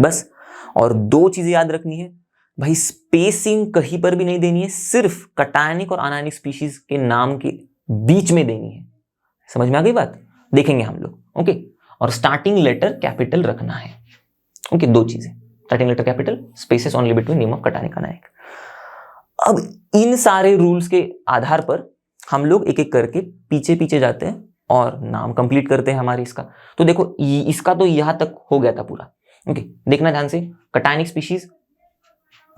बस। और 2 चीजें याद रखनी है भाई, स्पेसिंग कहीं पर भी नहीं देनी है, सिर्फ कटायनिक और अनायनिक स्पीशीज के नाम के बीच में देनी है, समझ में आ गई बात, देखेंगे हम लोग, ओके। और स्टार्टिंग लेटर कैपिटल रखना है, ओके, 2 चीजें, starting letter capital, spaces only between name of cationic anionic. अब इन सारे रूल्स के आधार पर हम लोग एक एक करके पीछे पीछे जाते हैं और नाम कंप्लीट करते हैं हमारे इसका। तो देखो इसका तो यहां तक हो गया था पूरा, ओके, देखना ध्यान से। कटायनिक स्पीशीज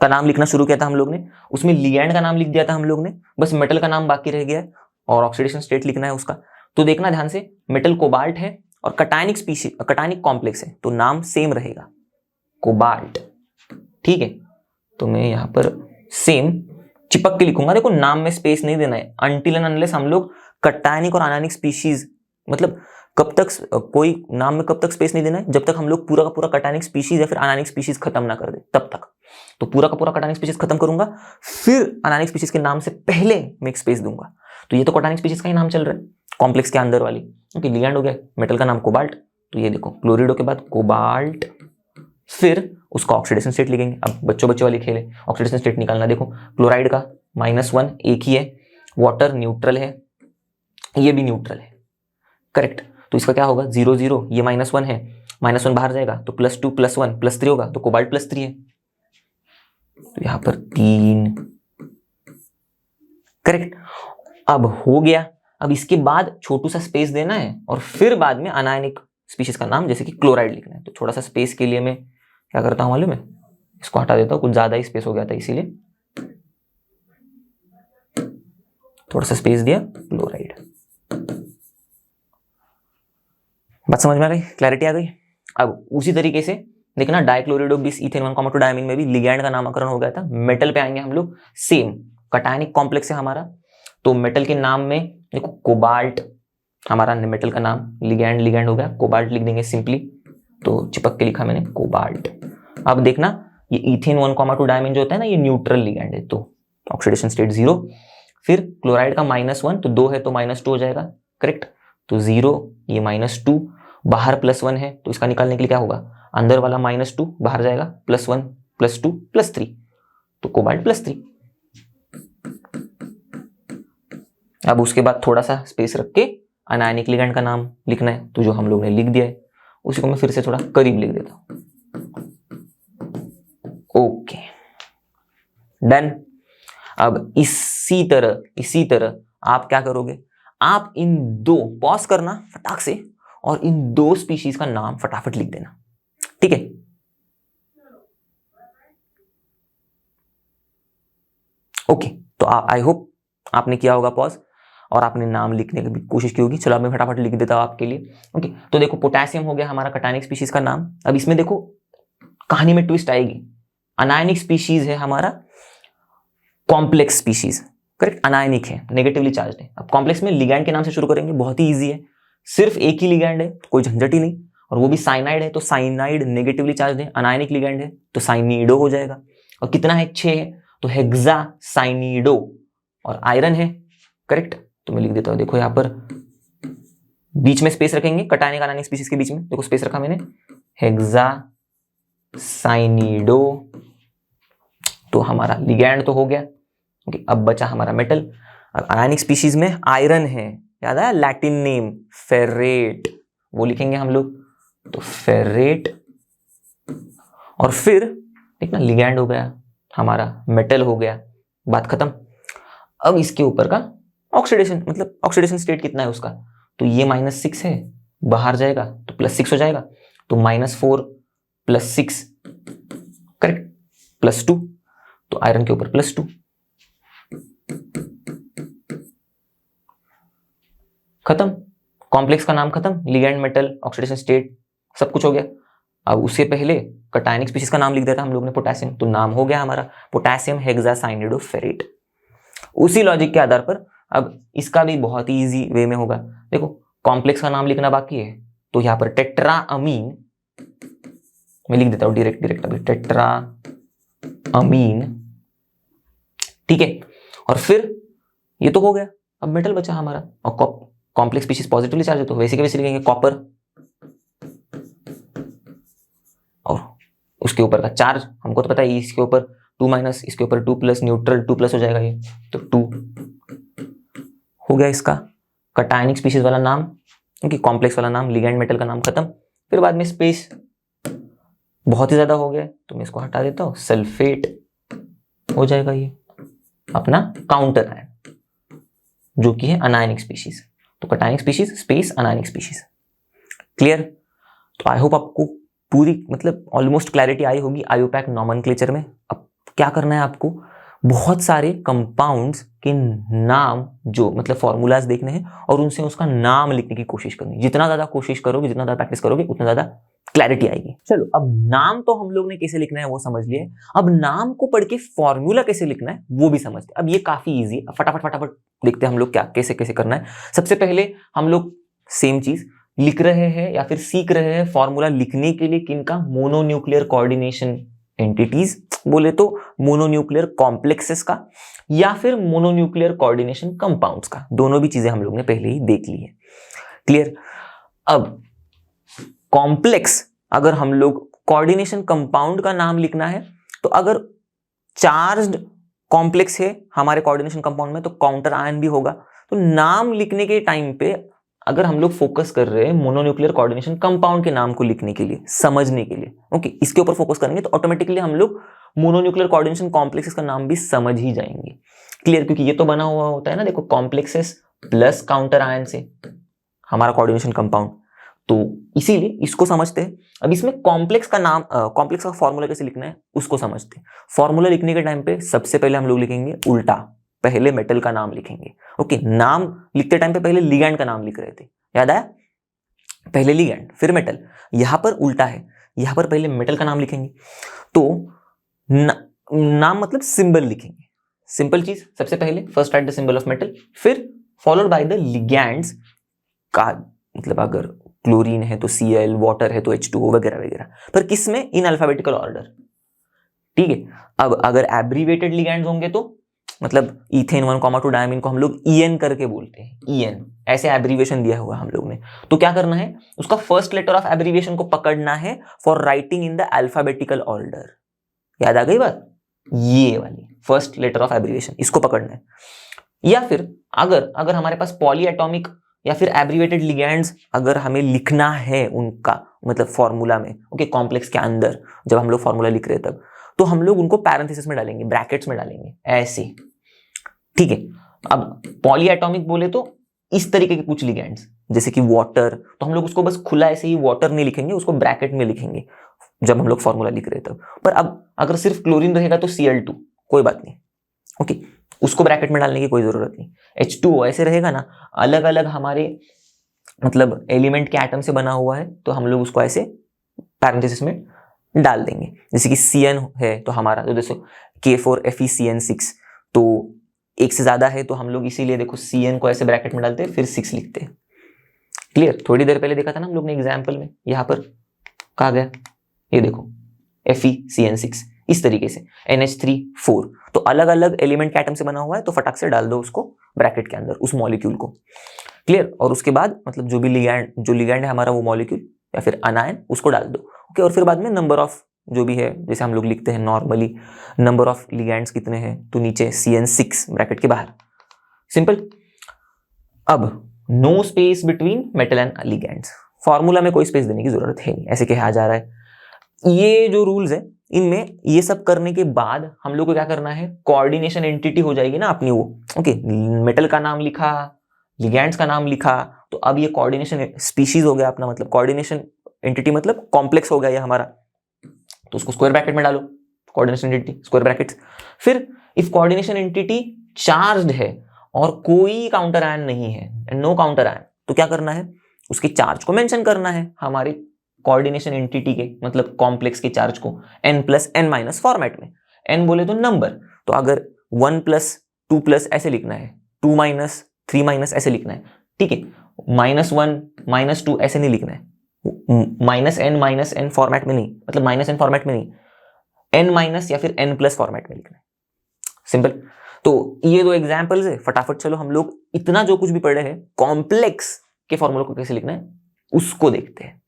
का नाम लिखना शुरू किया था हम लोग ने, उसमें लिगैंड का नाम लिख दिया था हम लोग ने, बस मेटल का नाम बाकी रह गया है और ऑक्सीडेशन स्टेट लिखना है उसका। तो देखना ध्यान से, मेटल कोबाल्ट है और कटायनिक स्पीशीज, कटायनिक कॉम्प्लेक्स है, तो नाम सेम रहेगा, कोबाल्ट, ठीक है। तो मैं यहां पर सेम चिपक के लिखूंगा, देखो नाम में स्पेस नहीं देना है अनटिल एंड अनलेस हम लोग कटायनिक और अनायनिक स्पीशीज, मतलब कब तक कोई नाम में कब तक स्पेस नहीं देना है, जब तक हम लोग पूरा का पूरा कटायनिक स्पीशीज या फिर अनायनिक स्पीशीज खत्म ना कर दे, तब तक। तो पूरा का पूरा कटायनिक स्पीशीज खत्म करूंगा, फिर अनायनिक स्पीशीज के नाम से पहले मैं एक स्पेस दूंगा। तो ये तो कटायनिक स्पीशीज का ही नाम चल रहा है, कॉम्प्लेक्स के अंदर वाली, ओके, लिगैंड हो गया, मेटल का नाम कोबाल्ट, तो ये देखो क्लोरिडो के बाद कोबाल्ट, फिर उसका ऑक्सीडेशन स्टेट लिखेंगे। अब बच्चों वाली खेल है, ऑक्सीडेशन स्टेट निकालना। देखो क्लोराइड का -1 एक ही है, वाटर न्यूट्रल है, ये भी न्यूट्रल है, करेक्ट। तो इसका क्या होगा, 0 0, ये -1 है, -1 बाहर जाएगा तो +2 +1 +3 होगा, तो कोबाल्ट +3 है, तो यहां पर 3, करेक्ट। अब हो गया। अब इसके बाद छोटू सा स्पेस देना है और फिर बाद में अनायनिक स्पीशीज का नाम, जैसे कि क्लोराइड लिखना है, तो थोड़ा सा स्पेस के लिए मैं क्या करता हूँ मालूम है, इसको हटा देता हूँ, कुछ ज्यादा ही स्पेस हो गया था इसीलिए थोड़ा सा स्पेस दिया, क्लोराइड। बात समझ में आ गई, क्लैरिटी आ गई। अब उसी तरीके से देखना डाइक्लोरिडो बिस इथेन 1,2 डायमीन में भी लिगैंड का नामकरण हो गया था। मेटल पे आएंगे हम लोग, सेम कटायनिक कॉम्प्लेक्स है हमारा, तो मेटल के नाम में देखो कोबाल्ट हमारा मेटल का नाम, लिगैंड हो गया कोबाल्ट लिख देंगे सिंपली, तो चिपक के लिखा मैंने कोबाल्ट। अब देखना ये इथेन 1,2 डायमीन जो होता है ना, ये न्यूट्रल लिगैंड है, तो ऑक्सीडेशन स्टेट 0। फिर क्लोराइड का -1, तो 2 है तो -2 हो जाएगा, करेक्ट, तो 0, ये -2, बाहर +1 है, तो इसका निकालने के लिए क्या होगा, अंदर वाला -2 बाहर जाएगा, +1 +2 +3, तो कोबाल्ट +3। अब उसके बाद थोड़ा सा स्पेस रख के अनायनिक लिगैंड का नाम लिखना है, तो जो हम लोग ने लिख दिया है उसी को मैं फिर से थोड़ा करीब लिख देता हूं। Okay done. अब इसी तरह आप क्या करोगे, आप इन दो, पॉज करना फटाक से, और इन दो स्पीशीज का नाम फटाफट लिख देना, ठीक है। ओके, तो आई होप आपने किया होगा पॉज और आपने नाम लिखने की भी कोशिश की होगी। चलो अब मैं फटाफट लिख देता हूं आपके लिए। ओके, तो देखो पोटेशियम हो गया हमारा कटायनिक स्पीशीज का नाम। अब इसमें देखो कहानी में ट्विस्ट आएगी, अनायनिक स्पीशीज है हमारा कॉम्प्लेक्स स्पीशीज, करेक्ट, अनायनिक है, नेगेटिवली चार्ज है। अब कॉम्प्लेक्स में लिगैंड के नाम से शुरू करेंगे, बहुत ही इजी है, सिर्फ एक ही लिगैंड है, कोई झंझट ही नहीं, और वो भी साइनाइड है, तो साइनाइड नेगेटिवली चार्ज है, अनायनिक लिगैंड है तो साइनिडो हो जाएगा। और कितना है, 6 है, तो हेक्सा साइनिडो, और आयरन है, करेक्ट, तो मैं लिख देता हूं, देखो यहां पर बीच में स्पेस रखेंगे, कटायनिक अनायनिक स्पीशीज के बीच में देखो स्पेस रखा मैंने, हेक्सा साइनिडो, तो हमारा लिगैंड तो हो गया। ओके, अब बचा हमारा मेटल। अब अनायनिक स्पीशीज में आयरन है, याद है लैटिन नेम फेरेट, वो लिखेंगे हम लोग, तो फेरेट। और फिर देखना लिगैंड हो गया हमारा, मेटल हो गया, बात खत्म। अब इसके ऊपर का ऑक्सीडेशन, मतलब ऑक्सीडेशन स्टेट कितना है उसका, तो ये -6 है, बाहर जाएगा तो +6 हो जाएगा, तो -4 +6, करेक्ट, +2, तो आयरन के ऊपर +2, खत्म, कॉम्प्लेक्स का नाम खत्म, लिगैंड मेटल ऑक्सीडेशन स्टेट सब कुछ हो गया। अब उससे पहले कटायनिक स्पीशीज का नाम लिख दिया था हम लोग ने पोटेशियम, तो नाम हो गया हमारा पोटेशियम हेक्सासाइनिडोफेरेट। उसी लॉजिक के आधार पर अब इसका भी बहुत ही इजी वे में होगा। देखो कॉम्प्लेक्स का नाम लिखना बाकी है, तो यहां पर टेट्रा अमीन मैं लिख देता हूं डायरेक्ट अभी, टेट्रा अमीन, ठीक है। और फिर ये तो हो गया, अब मेटल बचा हमारा, और कॉम्प्लेक्स स्पीशीज पॉजिटिवली चार्ज है, तो वैसे के वैसे लिखेंगे कॉपर, और उसके ऊपर का चार्ज हमको तो पता है, इसके ऊपर 2-, इसके ऊपर 2+, न्यूट्रल 2+ हो जाएगा ये, तो 2 हो गया इसका कटायनिक स्पीशीज वाला नाम, क्योंकि कॉम्प्लेक्स वाला नाम, लिगैंड मेटल का नाम खत्म। फिर बाद में स्पेस बहुत ही ज्यादा हो गया, तो मैं इसको हटा देता हूं, सल्फेट हो जाएगा ये अपना काउंटर आयन, जो कि है अनायनिक स्पीशीज। तो cationic species space anionic species, clear. तो आई होप आपको पूरी मतलब ऑलमोस्ट क्लैरिटी आई होगी आईयूपैक नॉमेनक्लेचर में। अब क्या करना है आपको, बहुत सारे कंपाउंड्स के नाम जो मतलब फॉर्मूलाज देखने हैं और उनसे उसका नाम लिखने की कोशिश करनी। जितना ज्यादा कोशिश करोगे, जितना ज्यादा प्रैक्टिस करोगे, उतना ज्यादा क्लैरिटी आएगी। चलो अब नाम तो हम लोग ने कैसे लिखना है वो समझ लिए, अब नाम को पढ़ के फॉर्मूला कैसे लिखना है वो भी समझते। अब ये काफी इजी है, फटाफट देखते हैं हम लोग क्या कैसे कैसे करना है। सबसे पहले हम लोग सेम चीज लिख रहे हैं या फिर सीख रहे हैं फॉर्मूला लिखने के लिए किनका, मोनोन्यूक्लियर कोऑर्डिनेशन एंटिटीज बोले तो मोनोन्यूक्लियर कॉम्प्लेक्सेस का, या फिर मोनोन्यूक्लियर कोऑर्डिनेशन कंपाउंड्स का। दोनों भी चीजें हम लोग ने पहले ही देख ली है, क्लियर। अब कॉम्प्लेक्स अगर हम लोग कोऑर्डिनेशन कंपाउंड का नाम लिखना है, तो अगर चार्ज्ड कॉम्प्लेक्स है हमारे कोऑर्डिनेशन कंपाउंड में तो काउंटर आयन भी होगा। तो नाम लिखने के टाइम पे अगर हम लोग फोकस कर रहे हैं मोनोन्यूक्लियर कोऑर्डिनेशन कंपाउंड के नाम को लिखने के लिए, समझने के लिए, ओके, इसके ऊपर फोकस करेंगे तो ऑटोमेटिकली हम लोग मोनोन्यूक्लियर कोऑर्डिनेशन कॉम्प्लेक्सेस का नाम भी समझ ही जाएंगे, क्लियर। क्योंकि ये तो बना हुआ होता है ना, देखो कॉम्प्लेक्सेस प्लस काउंटर आयन से हमारा कोऑर्डिनेशन कंपाउंड, तो इसीलिए इसको समझते हैं। अब इसमें कॉम्प्लेक्स का फॉर्मूला कैसे लिखना है उसको समझते हैं। फॉर्मूला लिखने के टाइम पे सबसे पहले हम लोग लिखेंगे उल्टा, पहले मेटल का नाम लिखेंगे। ओके, नाम लिखते टाइम पे पहले लिगैंड का नाम लिख रहे थे, याद आया? पहले लिगैंड फिर मेटल। यहां पर उल्टा है, यहां पर पहले मेटल का नाम लिखेंगे। तो नाम मतलब सिंबल लिखेंगे, सिंपल चीज। सबसे पहले first right the symbol of metal, फिर फॉलोड बाय द लिगैंड्स का, मतलब अगर क्लोरीन है तो Cl, वाटर है तो H2O वगैरह वगैरह, पर किस में? In alphabetical order. ठीक है। अब अगर एब्रीवेटेड लिगैंड्स होंगे तो मतलब इथेन 1,2 डायमीन को हम लोग EN करके बोलते हैं, EN ऐसे एब्रीवेशन दिया हुआ हम लोग ने। तो क्या करना है, उसका फर्स्ट लेटर ऑफ एब्रीवेशन को पकड़ना है for writing in the alphabetical order. याद आ गई बात? ये वाली फर्स्ट लेटर ऑफ एब्रीवेशन, इसको पकड़ना है। या फिर अगर हमारे पास पॉलीएटॉमिक या फिर एब्रीवेटेड लिगैंड्स अगर हमें लिखना है उनका, मतलब फॉर्मूला में, ओके, कॉम्प्लेक्स के अंदर जब हम लोग फॉर्मूला लिख रहे हैं तब, तो हम लोग उनको पैरेंथेसिस में डालेंगे, ब्रैकेट्स में डालेंगे, ऐसे। ठीक है। अब पॉलीएटॉमिक बोले तो इस तरीके के कुछ लिगैंड्स, जैसे कि वाटर, तो हम लोग उसको बस खुला ऐसे ही वाटर नहीं लिखेंगे, उसको ब्रैकेट में लिखेंगे जब हम लोग फॉर्मूला लिख रहे तब। पर अब अगर सिर्फ क्लोरीन रहेगा तो Cl2, कोई बात नहीं, ओके, उसको ब्रैकेट में डालने की कोई जरूरत नहीं। H2O ऐसे रहेगा ना, अलग अलग हमारे मतलब एलिमेंट के एटम से बना हुआ है, तो हम लोग उसको ऐसे पैरेंथेसिस में डाल देंगे। जैसे कि CN है तो हमारा, तो देखो K4FeCN6, तो एक से ज्यादा है तो हम लोग इसीलिए देखो CN को ऐसे ब्रैकेट में डालते हैं, फिर 6 लिखते हैं। क्लियर? थोड़ी देर पहले देखा था ना हम लोग ने एग्जाम्पल में, यहां पर कहा गया, ये देखो FeCN6, इस तरीके से NH3 4, तो अलग अलग एलिमेंट के एटम से बना हुआ है, तो फटाक से डाल दो उसको ब्रैकेट के अंदर, उस मॉलिक्यूल को। क्लियर? और उसके बाद मतलब जो लिगैंड है हमारा, वो मॉलिक्यूल या फिर अनायन, उसको डाल दो। ओके, और फिर बाद में नंबर ऑफ जो भी है, जैसे हम लोग लिखते हैं नॉर्मली, नंबर ऑफ लिगैंड्स कितने हैं, तो नीचे CN6 ब्रैकेट के बाहर, सिंपल। अब no space between metal and ligands, formula में कोई स्पेस देने की जरूरत है नहीं, ऐसे कहा जा रहा है। ये जो रूल्स है, इनमें ये सब करने के बाद हम लोग को क्या करना है, कोऑर्डिनेशन एंटिटी हो जाएगी ना अपनी वो। ओके, मेटल का नाम लिखा, लिगैंड्स का नाम लिखा, तो अब ये कोऑर्डिनेशन स्पीशीज हो गया अपना, मतलब कोऑर्डिनेशन एंटिटी मतलब कॉम्प्लेक्स हो गया ये हमारा, तो उसको स्क्वायर ब्रैकेट में डालो, कोऑर्डिनेशन एंटिटी स्क्वायर ब्रैकेट्स। फिर इफ कोऑर्डिनेशन एंटिटी चार्ज्ड है और कोई काउंटर आयन नहीं है, नो काउंटर आयन, तो क्या करना है, उसके चार्ज को मेंशन करना है हमारे कोऑर्डिनेशन एंटिटी के, मतलब कॉम्प्लेक्स के चार्ज को n+n- फॉर्मेट में। n बोले तो नंबर, तो अगर 1+2+ ऐसे लिखना है, 2- 3- ऐसे लिखना है, ठीक है। -1 -2 ऐसे नहीं लिखना है, -n फॉर्मेट में नहीं, मतलब -n फॉर्मेट में नहीं, n- या फिर n+ फॉर्मेट में लिखना है, सिंपल। तो ये दो एग्जांपल्स है, फटाफट चलो हम लोग इतना जो कुछ भी पढ़े हैं कॉम्प्लेक्स के फॉर्मूला को कैसे लिखना है उसको देखते हैं।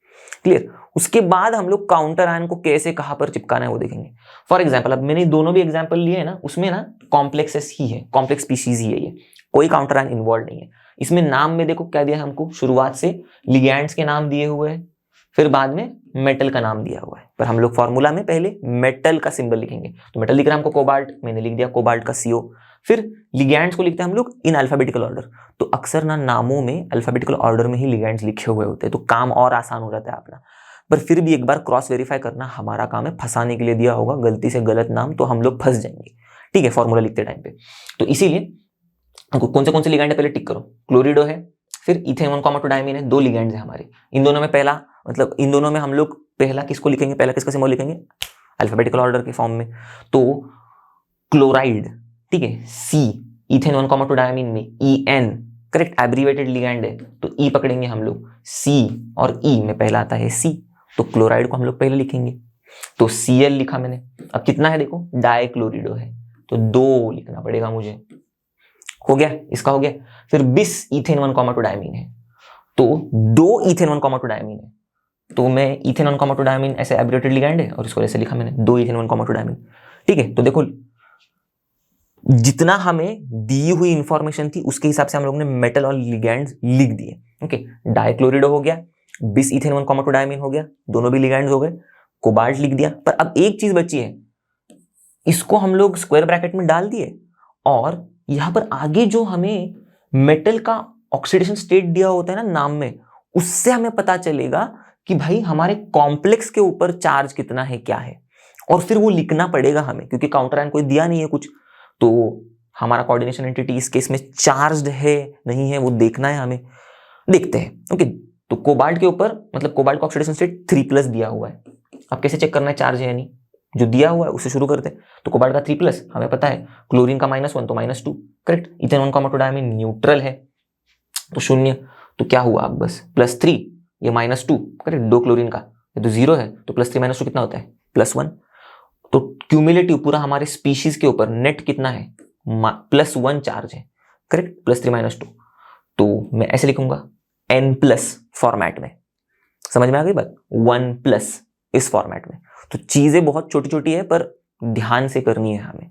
क्लियर? उसके बाद हम लोग काउंटर आयन को कैसे कहां पर चिपकाना है वो देखेंगे। फॉर एग्जांपल, अब मैंने दोनों भी एग्जांपल लिए हैं ना, उसमें ना कॉम्प्लेक्सेस ही है, कॉम्प्लेक्स स्पीशीज ही है, ये कोई काउंटर आयन इन्वॉल्व नहीं है इसमें। नाम में देखो क्या दिया है हमको, शुरुआत से लिगैंड्स के नाम दिए हुए हैं, फिर बाद में मेटल का नाम दिया हुआ है, पर हम लोग फॉर्मूला में पहले मेटल का सिंबल लिखेंगे। तो मेटल लिख रहा है हमको कोबाल्ट, मैंने लिख दिया कोबाल्ट का CO। फिर लिगैंड्स को लिखते हैं हम लोग इन अल्फाबेटिकल ऑर्डर, तो अक्सर ना नामों में अल्फाबेटिकल ऑर्डर में ही लिगैंड्स लिखे हुए होते हैं, तो काम और आसान हो जाता है अपना। पर फिर भी एक बार क्रॉस वेरीफाई करना हमारा काम है, फंसाने के लिए दिया होगा गलती से गलत नाम तो हम लोग फंस जाएंगे, ठीक है, फॉर्मूला लिखते टाइम पे। तो इसीलिए कौन से लिगैंड है पहले टिक करो, क्लोरिडो है, फिर इथेन 1,2 डायमीन है, 2 लिगैंड्स है हमारे। इन दोनों में पहला, मतलब इन दोनों में हम लोग पहला किसको लिखेंगे, पहला किसका सिंबल लिखेंगे, अल्फाबेटिकल ऑर्डर के फॉर्म में, तो क्लोराइड, ठीक है, C, इथेन 1,2 डायमीन में EN, करेक्ट, एब्रीवेटेड लिगैंड है तो E पकड़ेंगे हम लोग, C और E में पहला आता है C, तो क्लोराइड को हम लोग पहले लिखेंगे, तो Cl लिखा मैंने। अब कितना है देखो, डाइक्लोरिडो है तो 2 लिखना पड़ेगा मुझे, हो गया, इसका हो गया। फिर बिस इथेन 1,2 डायमीन है, तो 2 इथेन 1,2 डायमीन है, तो मैं इथेन 1,2 डायमीन ऐसे एब्रीवेटेड लिगैंड है और इसको ऐसे लिखा मैंने 2 इथेन 1,2 डायमीन, ठीक है। तो देखो जितना हमें दी हुई इंफॉर्मेशन थी उसके हिसाब से हम लोग ने मेटल और लिगैंड्स लिख दिए, ओके। डाइक्लोरिडो हो गया, बिस इथेन 1,2 डायमीन हो गया, दोनों भी लिगैंड्स हो गए, कोबाल्ट लिख दिया। पर अब एक चीज बची है, इसको हम लोग स्क्वायर ब्रैकेट में डाल दिए और यहां पर आगे जो हमें मेटल का ऑक्सीडेशन स्टेट दिया होता है ना नाम में, उससे हमें पता चलेगा कि भाई हमारे कॉम्प्लेक्स के ऊपर चार्ज कितना है, क्या है, और फिर वो लिखना पड़ेगा हमें, क्योंकि काउंटर आयन कोई दिया नहीं है कुछ, तो हमारा कोऑर्डिनेशन एंटिटी इस केस में चार्ज्ड है नहीं है वो देखना है हमें। देखते हैं। ओके, तो कोबाल्ट के ऊपर मतलब कोबाल्ट का ऑक्सीडेशन स्टेट 3+ दिया हुआ है। अब कैसे चेक करना है चार्ज है या नहीं, जो दिया हुआ है उससे शुरू करते हैं। तो कोबाल्ट का 3+ हमें पता है, क्लोरीन का -1 तो -2, करेक्ट। इथेनॉन का मोटोडायमीन न्यूट्रल है तो 0, तो क्या हुआ अब बस +3, ये -2, करेक्ट, 2 क्लोरीन का, ये तो 0 है, तो +3 -2 कितना होता है +1। तो क्यूमुलेटिव पूरा हमारे स्पीशीज के ऊपर नेट कितना है, +1 चार्ज है, करेक्ट, +3 -2। तो मैं ऐसे लिखूंगा N+ फॉर्मेट में, समझ में आ गई बात, 1+ इस फॉर्मेट में। तो चीजें बहुत छोटी छोटी है पर ध्यान से करनी है हमें,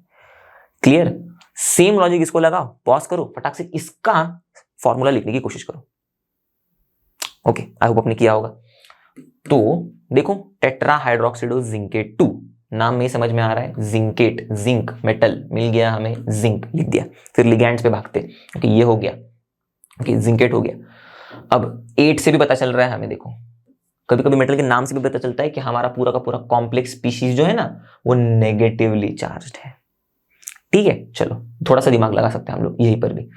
क्लियर। सेम लॉजिक इसको लगाओ, पॉज करो, फटाक से इसका फॉर्मूला लिखने की कोशिश करो। ओके, आई होप आपने किया होगा। तो देखो, टेट्रा हाइड्रोक्सिडो जिंकेट 2, नाम में समझ में आ रहा है, जिंकेट, जिंक मेटल मिल गया हमें, जिंक लिख दिया, फिर लिगैंड्स पे भागते, ओके ये हो गया, ओके जिंकेट हो गया। अब 8 से भी पता चल रहा है हमें, देखो कभी कभी मेटल के नाम से भी पता चलता है कि हमारा पूरा का पूरा कॉम्प्लेक्स स्पीशीज जो है ना वो नेगेटिवली चार्ज्ड है। ठीक है, चलो थोड़ा सा दिमाग लगा सकते हैं हम लोग यहीं पर भी।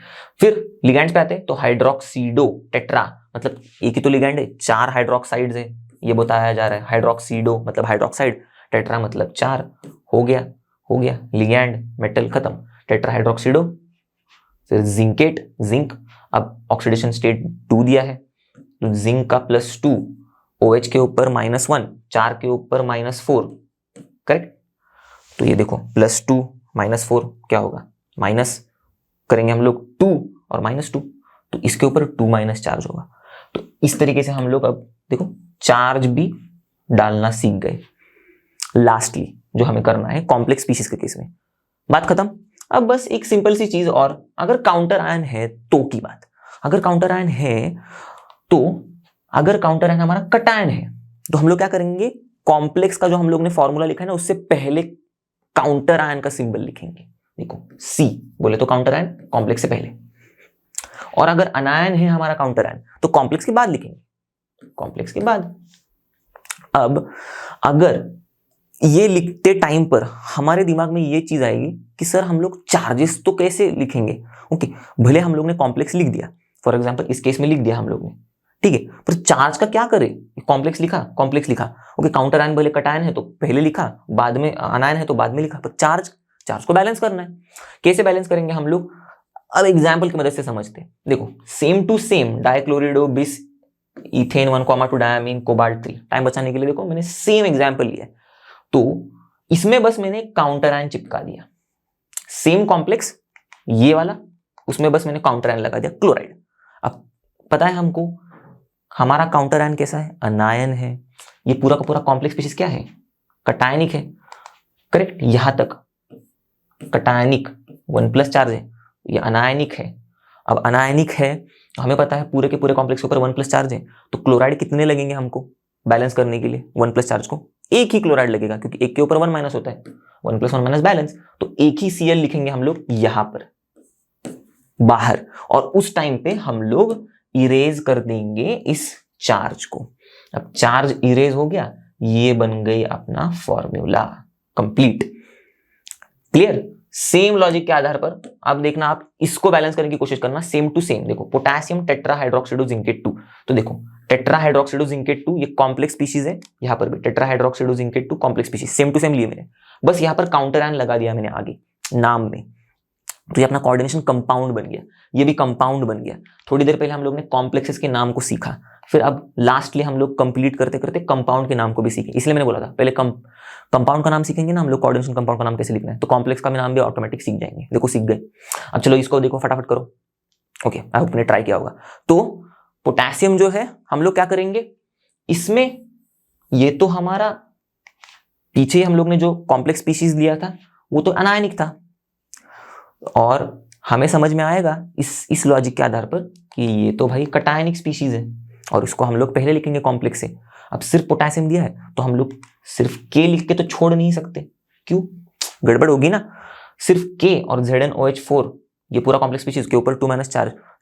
फिर लिगैंड्स पे आते हैं, तो हाइड्रोक्सीडो टेट्रा मतलब एक ही तो लिगैंड है, 4 हाइड्रोक्साइड्स है ये बताया जा रहा है। हाइड्रोक्सीडो मतलब हाइड्रोक्साइड, टेट्रा मतलब 4, हो गया लिगैंड मेटल खत्म, टेट्रा हाइड्रोक्सीडो। फिर जिंकेट, जिंक, अब ऑक्सीडेशन स्टेट 2 दिया है, तो जिंक का +2, OH के ऊपर -1, 4 के ऊपर -4, करेक्ट। तो ये देखो +2 -4 क्या होगा, माइनस करेंगे हम लोग 2 और -2, तो इसके ऊपर 2- चार्ज होगा। तो इस तरीके से हम लोग अब देखो चार्ज भी डालना सीख गए। लास्टली जो हमें करना है कॉम्प्लेक्स स्पीशीज के केस में, बात खत्म। अब बस एक सिंपल सी चीज और, अगर काउंटर आयन है तो की बात, अगर काउंटर आयन है तो, अगर काउंटर आयन हमारा कटायन है तो हम लोग क्या करेंगे, कॉम्प्लेक्स का जो हम लोग ने फॉर्मूला लिखा है ना उससे पहले काउंटर आयन का सिंबल लिखेंगे। देखो C बोले तो काउंटर आयन कॉम्प्लेक्स से पहले, और अगर अनायन है हमारा काउंटर आयन तो कॉम्प्लेक्स के बाद लिखेंगे, कॉम्प्लेक्स के बाद। अब अगर ये लिखते टाइम पर हमारे दिमाग में ये चीज आएगी कि सर हम लोग चार्जेस तो कैसे लिखेंगे। ओके, भले हम लोग ने कॉम्प्लेक्स लिख दिया, फॉर एग्जांपल इस केस में लिख दिया हम लोग ने, ठीक है, पर चार्ज का क्या करें, कॉम्प्लेक्स लिखा, कॉम्प्लेक्स लिखा, ओके काउंटर आयन भले कटायन है तो पहले लिखा, बाद में अनायन है तो बाद में लिखा, पर चार्ज को बैलेंस करना है। कैसे बैलेंस करेंगे हम लोग, अब एग्जाम्पल की मदद से समझते हैं। देखो सेम टू सेम डाइक्लोरिडो बिस इथेन 1,2 डायमीन कोबाल्ट 3, टाइम बचाने के लिए देखो मैंने सेम एग्जाम्पल लिया, तो इसमें बस मैंने काउंटर आयन चिपका दिया, सेम कॉम्प्लेक्स ये वाला, उसमें बस मैंने काउंटर आयन लगा दिया क्लोराइड। अब पता है हमको हमारा काउंटर आयन कैसा है, अनायन है, ये पूरा का पूरा कॉम्प्लेक्स स्पीशीज क्या है, कटायनिक है, करेक्ट, यहां तक कटायनिक 1+ चार्ज है, ये अनायनिक है। अब अनायनिक है, हमें पता है पूरे के पूरे कॉम्प्लेक्स के ऊपर 1+ चार्ज है, तो क्लोराइड कितने लगेंगे हमको बैलेंस करने के लिए 1+ चार्ज को, एक ही क्लोराइड लगेगा, क्योंकि एक के ऊपर 1- होता है, 1+1- बैलेंस, तो एक ही Cl लिखेंगे हम लोग यहां पर बाहर, और उस टाइम पे हम लोग इरेज कर देंगे इस चार्ज को। अब चार्ज इरेज हो गया, ये बन गई अपना formula complete, clear. Same logic के आधार पर अब देखना, आप इसको बैलेंस करने की कोशिश करना, सेम टू सेम। देखो पोटेशियम टेट्रा हाइड्रोक्सिडो जिंकेट 2, तो देखो टेट्रा हाइड्रोक्सिडो जिंकेट 2 ये कॉम्प्लेक्स स्पीशीज है, यहां पर भी tetra hydroxido zincate 2 complex species, same to same लिए मैंने, बस यहां पर काउंटर आयन लगा दिया मैंने आगे नाम में, तो ये अपना कोऑर्डिनेशन कंपाउंड बन गया, ये भी कंपाउंड बन गया। थोड़ी देर पहले हम लोग ने कॉम्प्लेक्सेस के नाम को सीखा, फिर अब लास्टली हम लोग कंप्लीट करते करते कंपाउंड के नाम को भी सीखे, इसलिए मैंने बोला था पहले कंपाउंड का नाम सीखेंगे ना हम लोग, कोऑर्डिनेशन कंपाउंड का नाम कैसे लिखना है, तो कॉम्प्लेक्स का भी नाम भी ऑटोमेटिक सीख जाएंगे। देखो सीख गए। अब चलो इसको देखो फटाफट करो, ओके आई होप ने ट्राई किया होगा। तो पोटेशियम जो है हम लोग क्या करेंगे, इसमें ये तो हमारा पीछे हम लोग ने जो कॉम्प्लेक्स स्पीशीज लिया था वो तो अनायनिक था, और हमें समझ में आएगा इस लॉजिक के आधार पर कि ये तो भाई कटायनिक स्पीशीज है, और इसको हम लोग पहले लिखेंगे कॉम्प्लेक्स से। अब सिर्फ पोटेशियम दिया है तो हम लोग सिर्फ के लिख के तो छोड़ नहीं सकते, क्यों, गड़बड़ होगी ना। सिर्फ के और ZnOH4 ये पूरा कॉम्प्लेक्स स्पीशीज के ऊपर 2-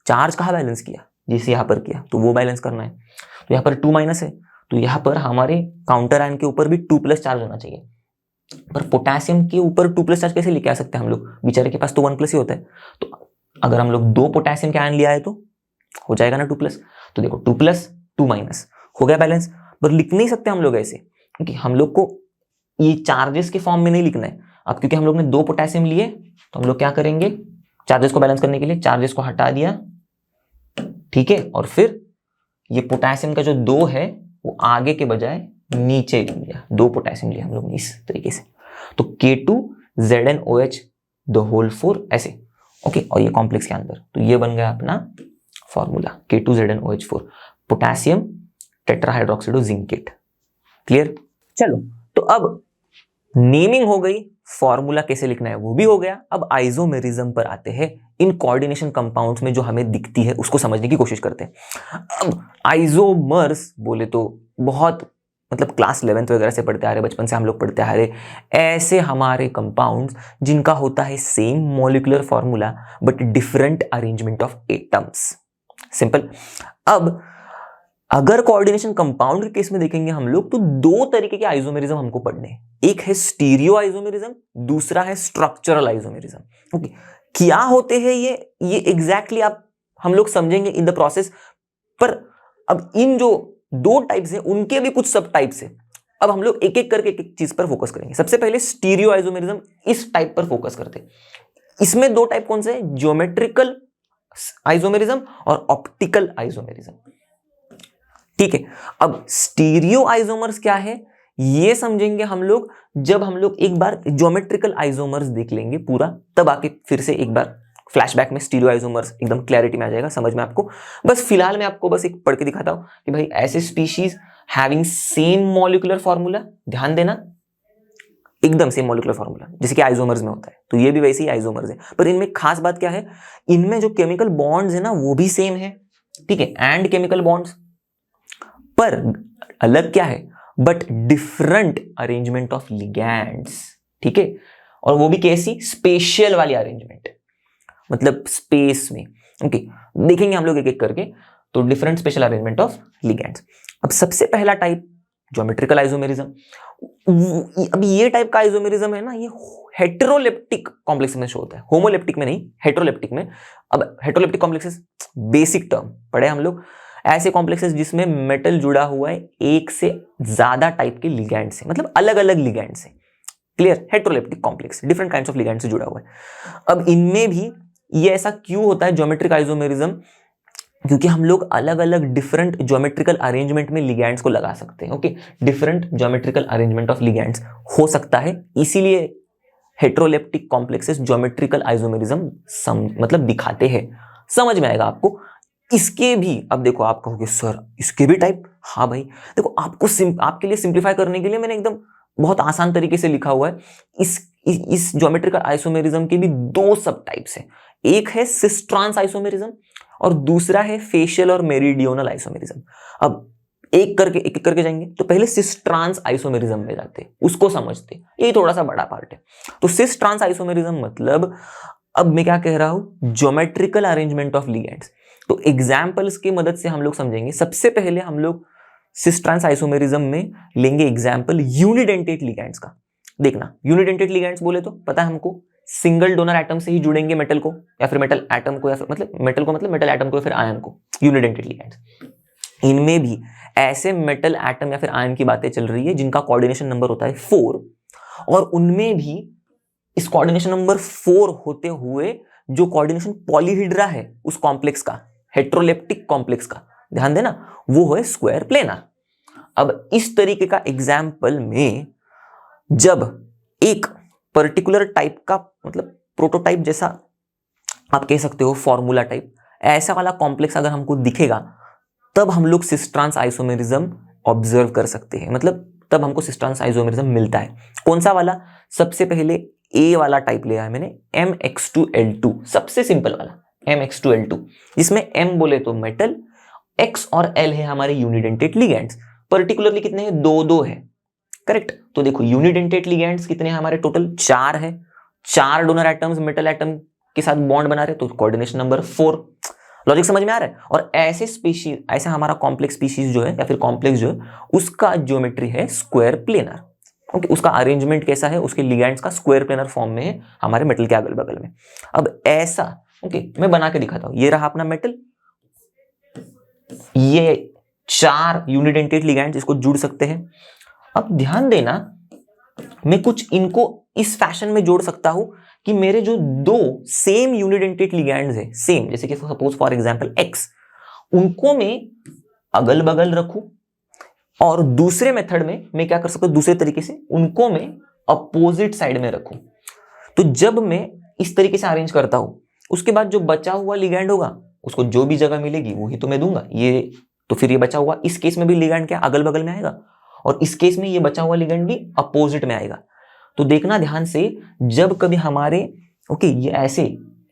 चार्ज कहाँ बैलेंस किया, जिसे यहाँ पर किया, तो वो बैलेंस करना है। तो यहाँ पर 2- है, तो यहाँ पर हमारे काउंटर आयन के ऊपर भी 2+ चार्ज होना चाहिए। पर पोटेशियम के ऊपर 2+ चार्ज कैसे लेके आ सकते हैं हम लोग, बेचारे के पास तो 1+ ही होता है। तो अगर हम लोग 2 पोटेशियम के आयन लिया है तो हो जाएगा ना 2+। तो देखो 2+, 2- हो गया बैलेंस। पर लिख नहीं सकते हम लोग ऐसे, क्योंकि हम लोग को ये चार्जेस के फॉर्म में नहीं लिखना है। अब क्योंकि हम लोग ने 2 पोटेशियम लिए, तो हम लोग क्या करेंगे, चार्जेस को बैलेंस करने के लिए चार्जेस को हटा दिया, ठीक है, और फिर ये पोटेशियम का जो 2 है वो आगे के बजाय नीचे लिया, 2 पोटेशियम लिया हम लोग ने इस तरीके से। तो K2ZnOH द होल 4 ऐसे, ओके। और ये कॉम्प्लेक्स के अंदर, तो ये बन गया अपना फॉर्मूला K2ZnOH4 पोटेशियम टेट्राहाइड्रोक्सिडोजिंकेट। क्लियर? चलो, तो अब नेमिंग हो गई, फॉर्मूला कैसे लिखना है वो भी हो गया। अब आइसोमेरिज्म पर आते हैं। इन कोऑर्डिनेशन कंपाउंड्स में जो हमें दिखती है उसको समझने की कोशिश करते हैं। अब आइसोमर्स बोले तो बहुत मतलब क्लास 11th वगैरह से पढ़ते आ रहे, बचपन से हम लोग पढ़ते आ रहे, ऐसे हमारे कंपाउंड्स जिनका होता है same molecular formula but different arrangement of atoms. Simple. अब अगर कोऑर्डिनेशन कंपाउंड के केस में देखेंगे हम लोग, तो 2 तरीके के आइसोमेरिज्म हमको पढ़ने हैं। एक है स्टीरियो आइसोमेरिज्म, दूसरा है स्ट्रक्चरल आइसोमेरिज्म। ओके, क्या होते हैं ये एग्जैक्टली हम लोग समझेंगे इन द प्रोसेस। पर अब इन जो 2 टाइप्स हैं उनके भी कुछ सब टाइप्स हैं। अब हम लोग एक एक करके एक चीज पर फोकस करेंगे। सबसे पहले स्टीरियो आइसोमेरिज्म, इस टाइप पर फोकस करते हैं। इसमें 2 टाइप कौन से हैं, ज्योमेट्रिकल आइसोमेरिज्म और ऑप्टिकल आइसोमेरिज्म। ठीक है, अब स्टीरियो आइसोमर्स क्या है ये समझेंगे हम लोग जब हम लोग एक बार ज्योमेट्रिकल आइसोमर्स देख लेंगे पूरा, तब आके फिर से एक बार फ्लैशबैक में स्टीरियो आइसोमर्स एकदम क्लैरिटी में आ जाएगा समझ में आपको। बस फिलहाल मैं आपको बस एक पढ़ के दिखाता हूं कि भाई ऐसे species having same molecular formula, ध्यान देना एकदम सेम मॉलिक्यूलर फॉर्मूला जैसे कि आइसोमर्स में होता है, तो ये भी वैसे ही आइसोमर्स है। पर इनमें खास बात क्या है, इनमें जो केमिकल बॉन्ड्स है ना वो भी सेम है, ठीक है, एंड केमिकल बॉन्ड्स, पर अलग क्या है, but different arrangement of ligands. ठीक है, और वो भी कैसी, स्पेशल वाली अरेंजमेंट, मतलब स्पेस में। ओके, देखेंगे हम लोग एक एक करके। तो different special arrangement of ligands. अब सबसे पहला टाइप ज्योमेट्रिकल आइसोमेरिज्म। अब ये टाइप का आइसोमेरिज्म है ना, ये हेटेरोलेप्टिक कॉम्प्लेक्स में शो होता है, होमोलेप्टिक में नहीं, हेटेरोलेप्टिक में। अब हेटेरोलेप्टिक कॉम्प्लेक्सेस बेसिक टर्म पढ़े हम लोग, ऐसे कॉम्प्लेक्सेस जिसमें मेटल जुड़ा हुआ है एक से ज्यादा टाइप के लिगैंड से, मतलब अलग अलग लिगैंड से। Clear, heteroleptic complex different kinds of ligand से जुड़ा हुआ है। अब इनमें भी ये ऐसा क्यों होता है ज्योमेट्रिक आइसोमेरिज्म, क्योंकि हम लोग अलग अलग डिफरेंट ज्योमेट्रिकल अरेंजमेंट में लिगैंड्स को लगा सकते हैं। Okay, different geometrical arrangement of ligands हो सकता है, इसीलिए हेटेरोलेप्टिक कॉम्प्लेक्सेस ज्योमेट्रिकल आइसोमेरिज्म मतलब दिखाते हैं। समझ में आएगा आपको। इसके भी, अब देखो आप कहोगे सर इसके भी टाइप, हाँ भाई देखो आपके लिए सिंप्लीफाई करने के लिए मैंने एकदम बहुत आसान तरीके से लिखा हुआ है। इस ज्योमेट्रिकल आइसोमेरिज्म के भी 2 सब टाइप्स हैं, एक है सिस ट्रांस आइसोमेरिज्म और दूसरा है फेशियल और मेरिडियोनल आइसोमेरिज्म। अब एक करके जाएंगे, तो पहले सिस ट्रांस आइसोमेरिज्म में जाते, उसको समझते, ये थोड़ा सा बड़ा पार्ट है। तो सिस ट्रांस आइसोमेरिज्म मतलब, अब मैं क्या कह रहा हूं, ज्योमेट्रिकल अरेंजमेंट ऑफ लिगैंड्स। तो एग्जाम्पल्स की मदद से हम लोग समझेंगे। सबसे पहले हम लोग सिस ट्रांस आइसोमेरिज्म में लेंगे एग्जाम्पल यूनिडेंटेट लिगैंड्स का। देखना, यूनिडेंटेट लिगैंड्स बोले तो पता है हमको, सिंगल डोनर एटम से ही जुड़ेंगे मेटल को, या फिर मेटल एटम को, या फिर मतलब मेटल को मतलब मेटल एटम को, या फिर आयन को, यूनिडेंटेट लिगैंड्स। इनमें भी ऐसे मेटल एटम या फिर आयन की बातें चल रही है जिनका कोऑर्डिनेशन नंबर होता है 4, और उनमें भी इस कोऑर्डिनेशन नंबर 4 होते हुए जो कोऑर्डिनेशन पॉलीहिड्रा है उस कॉम्प्लेक्स का, हेटेरोलेप्टिक कॉम्प्लेक्स का, ध्यान देना, वो है स्क्वायर प्लेनर। अब इस तरीके का एग्जाम्पल में जब एक पर्टिकुलर टाइप का, मतलब प्रोटोटाइप जैसा आप कह सकते हो, फॉर्मूला टाइप, ऐसा वाला कॉम्प्लेक्स अगर हमको दिखेगा, तब हम लोग सिस ट्रांस आइसोमेरिज्म ऑब्जर्व कर सकते हैं, मतलब तब हमको सिस ट्रांस आइसोमेरिज्म मिलता है। कौन सा वाला, सबसे पहले ए वाला टाइप लिया है मैंने, MX2L2, सबसे सिंपल वाला MX2L2, जिसमें M बोले तो मेटल, X और L है हमारे यूनिडेंटेट लिगैंड्स। पर्टिकुलरली कितने हैं, 2 है, करेक्ट। तो देखो यूनिडेंटेट लिगैंड्स कितने हैं हमारे, टोटल 4 है। 4 डोनर एटम्स मेटल एटम के साथ बॉन्ड बना रहे, तो कोऑर्डिनेशन नंबर 4। लॉजिक समझ में आ रहा है? और ऐसे स्पीशीज, ऐसा हमारा कॉम्प्लेक्स स्पीशीज जो है या फिर कॉम्प्लेक्स जो है उसका ज्योमेट्री है स्क्वायर प्लेनर। ओके, उसका अरेंजमेंट कैसा है, उसके लिगैंड्स का स्क्वायर प्लेनर फॉर्म में है हमारे मेटल के अगल बगल में। अब ऐसा ओके मैं बना के दिखाता हूं। ये रहा अपना मेटल, ये 4 यूनिडेंटेड लिगैंड्स इसको जुड़ सकते हैं। अब ध्यान देना, मैं कुछ इनको इस फैशन में जोड़ सकता हूं कि मेरे जो 2 सेम यूनिडेंटेड लिगैंड्स है, सेम, जैसे कि सपोज फॉर एग्जांपल एक्स, उनको मैं अगल बगल रखूं, और दूसरे मेथड में मैं क्या कर सकता हूं, दूसरे तरीके से उनको मैं अपोजिट साइड में रखूं। तो जब मैं इस तरीके से अरेंज करता हूं, उसके बाद जो बचा हुआ लिगैंड होगा उसको जो भी जगह मिलेगी वही तो मैं दूंगा। ये तो फिर ये बचा हुआ, इस केस में भी लिगैंड क्या अगल बगल में आएगा, और इस केस में ये बचा हुआ लिगैंड भी अपोजिट में आएगा। तो देखना ध्यान से, जब कभी हमारे ओके ये ऐसे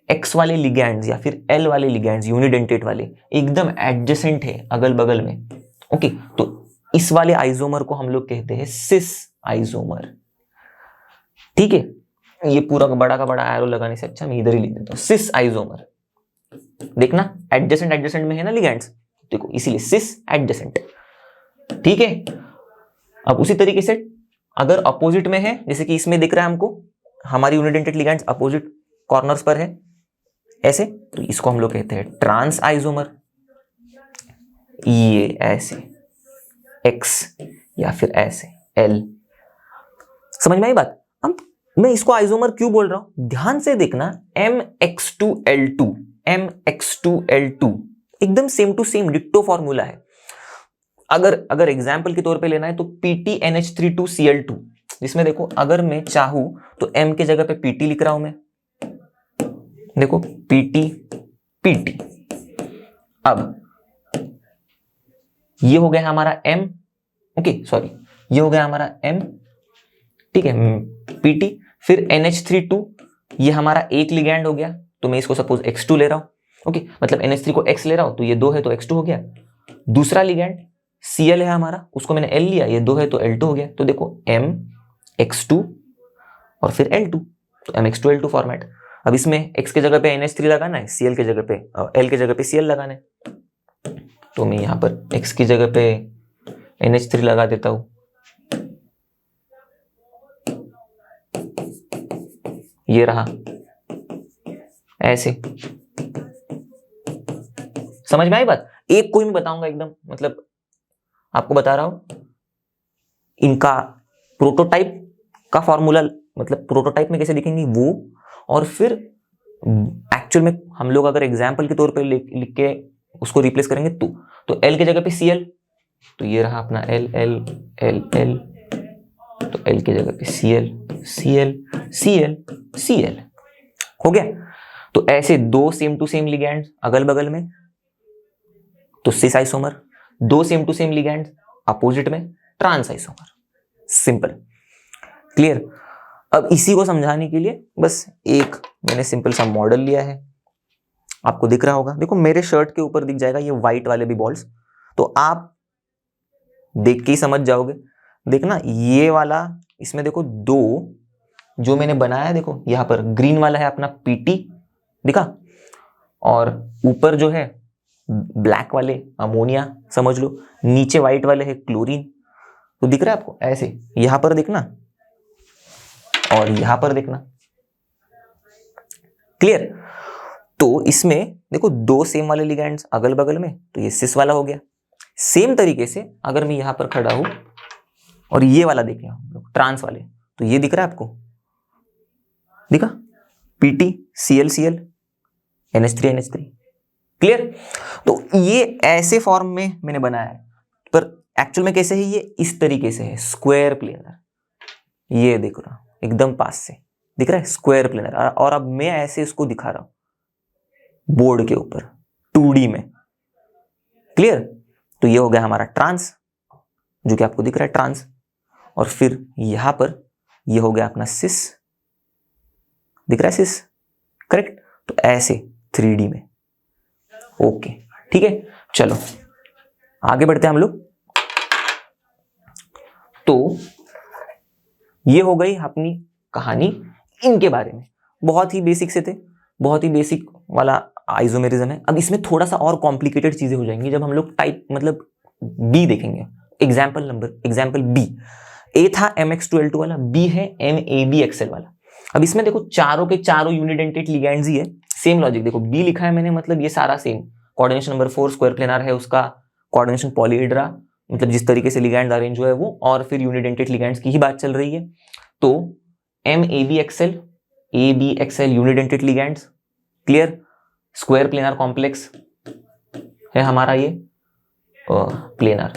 एक्स वाले लिगैंड्स या फिर एल वाले लिगैंड्स यूनिडेंटेड वाले एकदम एडजेसेंट है अगल बगल में, ओके, तो इस वाले आइसोमर को हम लोग कहते हैं सिस आइसोमर। ठीक है, ये पूरा बड़ा का बड़ा एरो लगाने से अच्छा मैं इधर ही लिख देता हूं, सिस आइसोमर। देखना एडजेसेंट एडजेसेंट में है ना लिगैंड्स, देखो इसीलिए सिस एडजेसेंट। ठीक है, अब उसी तरीके से अगर अपोजिट में है, जैसे कि इसमें दिख रहा है हमको हमारी यूनिडेंटेड लिगैंड्स अपोजिट कॉर्नर्स पर है ऐसे, तो इसको हम लोग कहते हैं ट्रांस आइसोमर। ये ऐसे एक्स या फिर ऐसे एल। समझ में आई बात? अब मैं इसको आइसोमर क्यों बोल रहा हूं, ध्यान से देखना, MX2L2 MX2L2 एकदम same to same ditto formula है। अगर एग्जाम्पल के तौर पे लेना है तो PTNH32Cl2, जिसमें देखो अगर मैं चाहूं तो M के जगह पे PT लिख रहा हूं मैं, देखो PT। अब ये हो गया हमारा M, ओके सॉरी, ये हो गया हमारा M, ठीक है, PT, फिर NH32, ये हमारा एक लिगैंड हो गया, तो मैं इसको सपोज X2 ले रहा हूं, ओके, मतलब NH3 को X ले रहा हूं तो ये 2 है तो X2 हो गया। दूसरा लिगैंड Cl है हमारा, उसको मैंने L लिया, ये 2 है तो L2 हो गया। तो देखो MX2 और फिर L2, तो MX2L2 फॉर्मेट। अब इसमें X के जगह पे NH3 लगाना है, Cl के जगह पे L के जगह पे Cl लगाना है, तो मैं यहां पर X की जगह पे NH3 लगा देता हूं, ये रहा ऐसे। समझ में आई बात? एक कोई मैं बताऊंगा एकदम, मतलब आपको बता रहा हूं इनका प्रोटोटाइप का फॉर्मूला, मतलब प्रोटोटाइप में कैसे दिखेंगे वो, और फिर एक्चुअल में हम लोग अगर एग्जाम्पल के तौर पे लिख के उसको रिप्लेस करेंगे तो L की जगह पे Cl, तो ये रहा अपना L L L L, तो L की जगह पे Cl Cl Cl Cl हो गया। तो ऐसे 2 सेम टू सेम लिगैंड्स अगल बगल में तो cis isomer, 2 same to same ligands opposite में ट्रांस आइसोमर। Simple, clear? अब इसी को समझाने के लिए बस एक मैंने सिंपल सा मॉडल लिया है, आपको दिख रहा होगा, देखो मेरे शर्ट के ऊपर दिख जाएगा ये व्हाइट वाले भी बॉल्स, तो आप देख के ही समझ जाओगे। देखना ये वाला, इसमें देखो 2 जो मैंने बनाया है, देखो यहां पर ग्रीन वाला है अपना PT दिखा, और ऊपर जो है ब्लैक वाले अमोनिया समझ लो, नीचे व्हाइट वाले है क्लोरीन। तो दिख रहा है आपको ऐसे, यहां पर देखना और यहां पर देखना, क्लियर? तो इसमें देखो 2 सेम वाले लिगैंड्स अगल बगल में, तो ये सिस वाला हो गया। सेम तरीके से अगर मैं यहां पर खड़ा हूं और ये वाला देखें हम लोग ट्रांस वाले, तो ये दिख रहा है आपको, दिखा PT Cl Cl NH3 NH3, clear? तो ये ऐसे फॉर्म में मैंने बनाया है, पर एक्चुअल में कैसे है, ये इस तरीके से है स्क्वायर प्लेनर, ये देख रहा हूं एकदम पास से दिख रहा है स्क्वायर प्लेनर, और अब मैं ऐसे इसको दिखा रहा हूं बोर्ड के ऊपर 2D में, क्लियर? तो ये हो गया हमारा ट्रांस, जो कि आपको दिख रहा है ट्रांस, और फिर यहां पर ये हो गया अपना सिस, दिख रहा है सिस, करेक्ट? तो ऐसे 3D में, ओके, ठीक है, चलो आगे बढ़ते हैं हम लोग। तो ये हो गई अपनी कहानी इनके बारे में, बहुत ही बेसिक से थे, बहुत ही बेसिक वाला आइसोमेरिज्म है। अब इसमें थोड़ा सा और कॉम्प्लिकेटेड चीजें हो जाएंगी जब हम लोग टाइप मतलब बी देखेंगे। एग्जाम्पल बी, ए था MX12 वाला, बी है MABXL वाला। अब इसमें देखो चारों के चारों यूनिडेंटेड लिगैंड्स ही है, सेम लॉजिक। देखो बी लिखा है मैंने, मतलब ये सारा same. Coordination number 4 square planar है, उसका कोऑर्डिनेशन पॉलीहेड्रा, मतलब जिस तरीके से लिगैंड अरेंज हुआ है वो, और फिर यूनिडेंटेड लिगैंड्स की ही बात चल रही है। तो MABXL, ABXL unidentate ligands, clear. Square planar complex है हमारा ये planar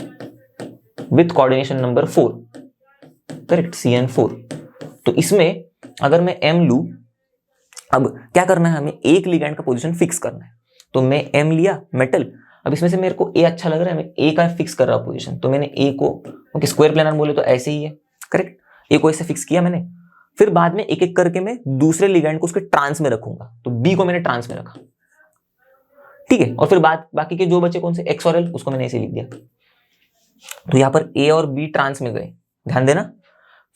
with coordination number 4, correct, CN4। तो इसमें अगर मैं M लूं, अब क्या करना है हमें, एक लिगैंड का पोजीशन फिक्स करना है। तो मैं M लिया मेटल, अब इसमें से मेरे को A अच्छा लग रहा है, मैं A का फिक्स कर रहा हूं पोजीशन, तो मैंने A को, ओके स्क्वायर प्लेनर बोले तो ऐसे ही है, करेक्ट, A को ऐसे फिक्स किया मैंने। फिर बाद में एक एक करके मैं दूसरे लिगैंड को उसके ट्रांस में रखूंगा, तो B को मैंने ट्रांस में रखा, ठीक है। और फिर बाकी के जो बचे कौन से, X और L, उसको मैंने ऐसे लिख दिया। तो यहां पर A और B ट्रांस में गए, ध्यान देना।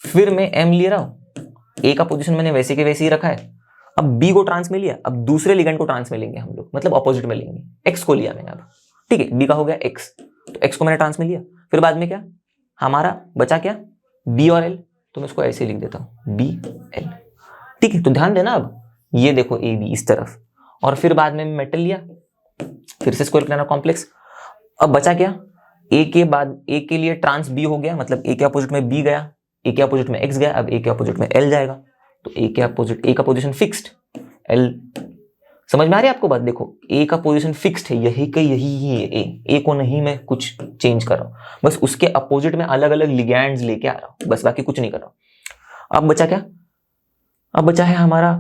फिर मैं M ले रहा हूं, A का पोजीशन मैंने वैसे के वैसे ही रखा है। अब B को ट्रांस में लिया, अब दूसरे लिगैंड को ट्रांस में लेंगे हम लोग, मतलब अपोजिट में लेंगे। X को लिया मैंने अब, ठीक है, B का हो गया X, तो X को मैंने ट्रांस में लिया। फिर बाद में क्या हमारा बचा, क्या, B और L, तो मैं इसको ऐसे लिख देता हूं BL, ठीक है। तो ध्यान देना, अब ये देखो AB इस तरफ, और फिर बाद में मेटल लिया, फिर से स्क्वायर प्लेनर कॉम्प्लेक्स। अब बचा क्या, A के बाद A के लिए ट्रांस B हो गया, मतलब A के अपोजिट में B गया, A के अपोजिट में X गया, अब A के अपोजिट में L जाएगा। तो A के अपोजिट, A का पोजीशन फिक्स्ड, L, समझ में आ रही है आपको बात। देखो A का पोजीशन फिक्स्ड है, यही का यही ही है A को नहीं मैं कुछ चेंज कर रहा हूं, बस उसके अपोजिट में अलग अलग लिगैंड्स लेके आ रहा हूं, बस बाकी कुछ नहीं कर रहा हूं। अब बचा क्या, अब बचा है हमारा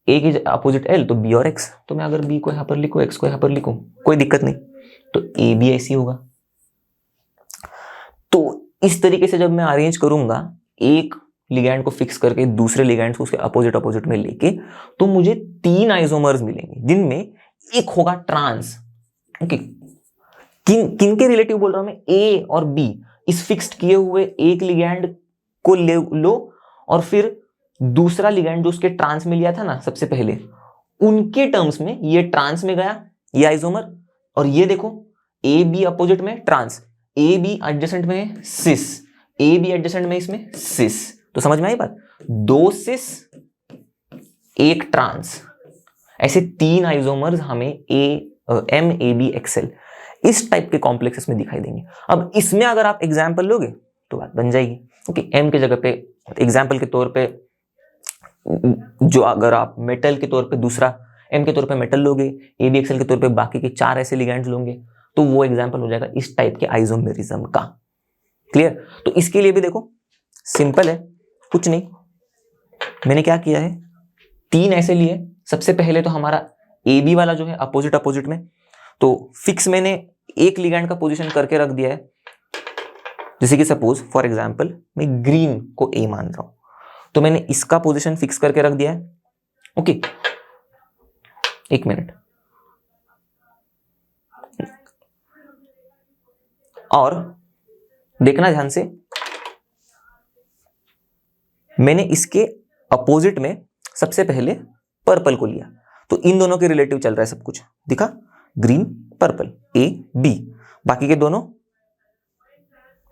A के अपोजिट L, तो B और X। तो मैं अगर B को यहां पर लिखूं, X को यहां पर लिखूं, कोई दिक्कत नहीं, तो A भी ऐसी होगा। तो इस तरीके से जब मैं अरेंज करूंगा, एक लिगैंड को फिक्स करके दूसरे लिगैंड को उसके अपोजिट में लेके, तो मुझे 3 आइसोमर्स मिलेंगे, जिनमें एक होगा ट्रांस, ओके। किन के रिलेटिव बोल रहा हूं मैं, A और B, इस फिक्स्ड किए हुए एक लिगैंड को ले लो, और फिर दूसरा लिगैंड जो उसके ट्रांस में लिया था ना सबसे पहले, उनके टर्म्स में ये ट्रांस में गया ये आइसोमर, और ये देखो AB अपोजिट में ट्रांस, AB एडजेसेंट में सिस, AB एडजेसेंट में इसमें सिस। तो समझ में आई बात, 2 सिस 1 ट्रांस, ऐसे 3 आइसोमर्स हमें MABXL इस टाइप के कॉम्प्लेक्सेस में दिखाई देंगे। अब इसमें अगर आप एग्जाम्पल लोगे तो बात बन जाएगी, ओके। M के जगह पे एग्जाम्पल के तौर पे, जो अगर आप मेटल के तौर पे दूसरा M के तौर पे मेटल लोगे, ABXL के तौर पे बाकी के 4 ऐसे लिगैंड्स लोगे, तो वो एग्जाम्पल हो जाएगा इस टाइप के आइसोमेरिज्म का, क्लियर। तो इसके लिए भी देखो सिंपल है, कुछ नहीं, मैंने क्या किया है, 3 ऐसे लिए। सबसे पहले तो हमारा AB वाला जो है अपोजिट में, तो फिक्स मैंने एक लिगैंड का पोजीशन करके रख दिया है, जैसे कि सपोज फॉर एग्जांपल मैं ग्रीन को A मान रहा हूं, तो मैंने इसका पोजीशन फिक्स करके रख दिया है, ओके। एक मिनट, और देखना ध्यान से, मैंने इसके अपोजिट में सबसे पहले पर्पल को लिया, तो इन दोनों के रिलेटिव चल रहा है सब कुछ, दिखा, ग्रीन पर्पल A B, बाकी के दोनों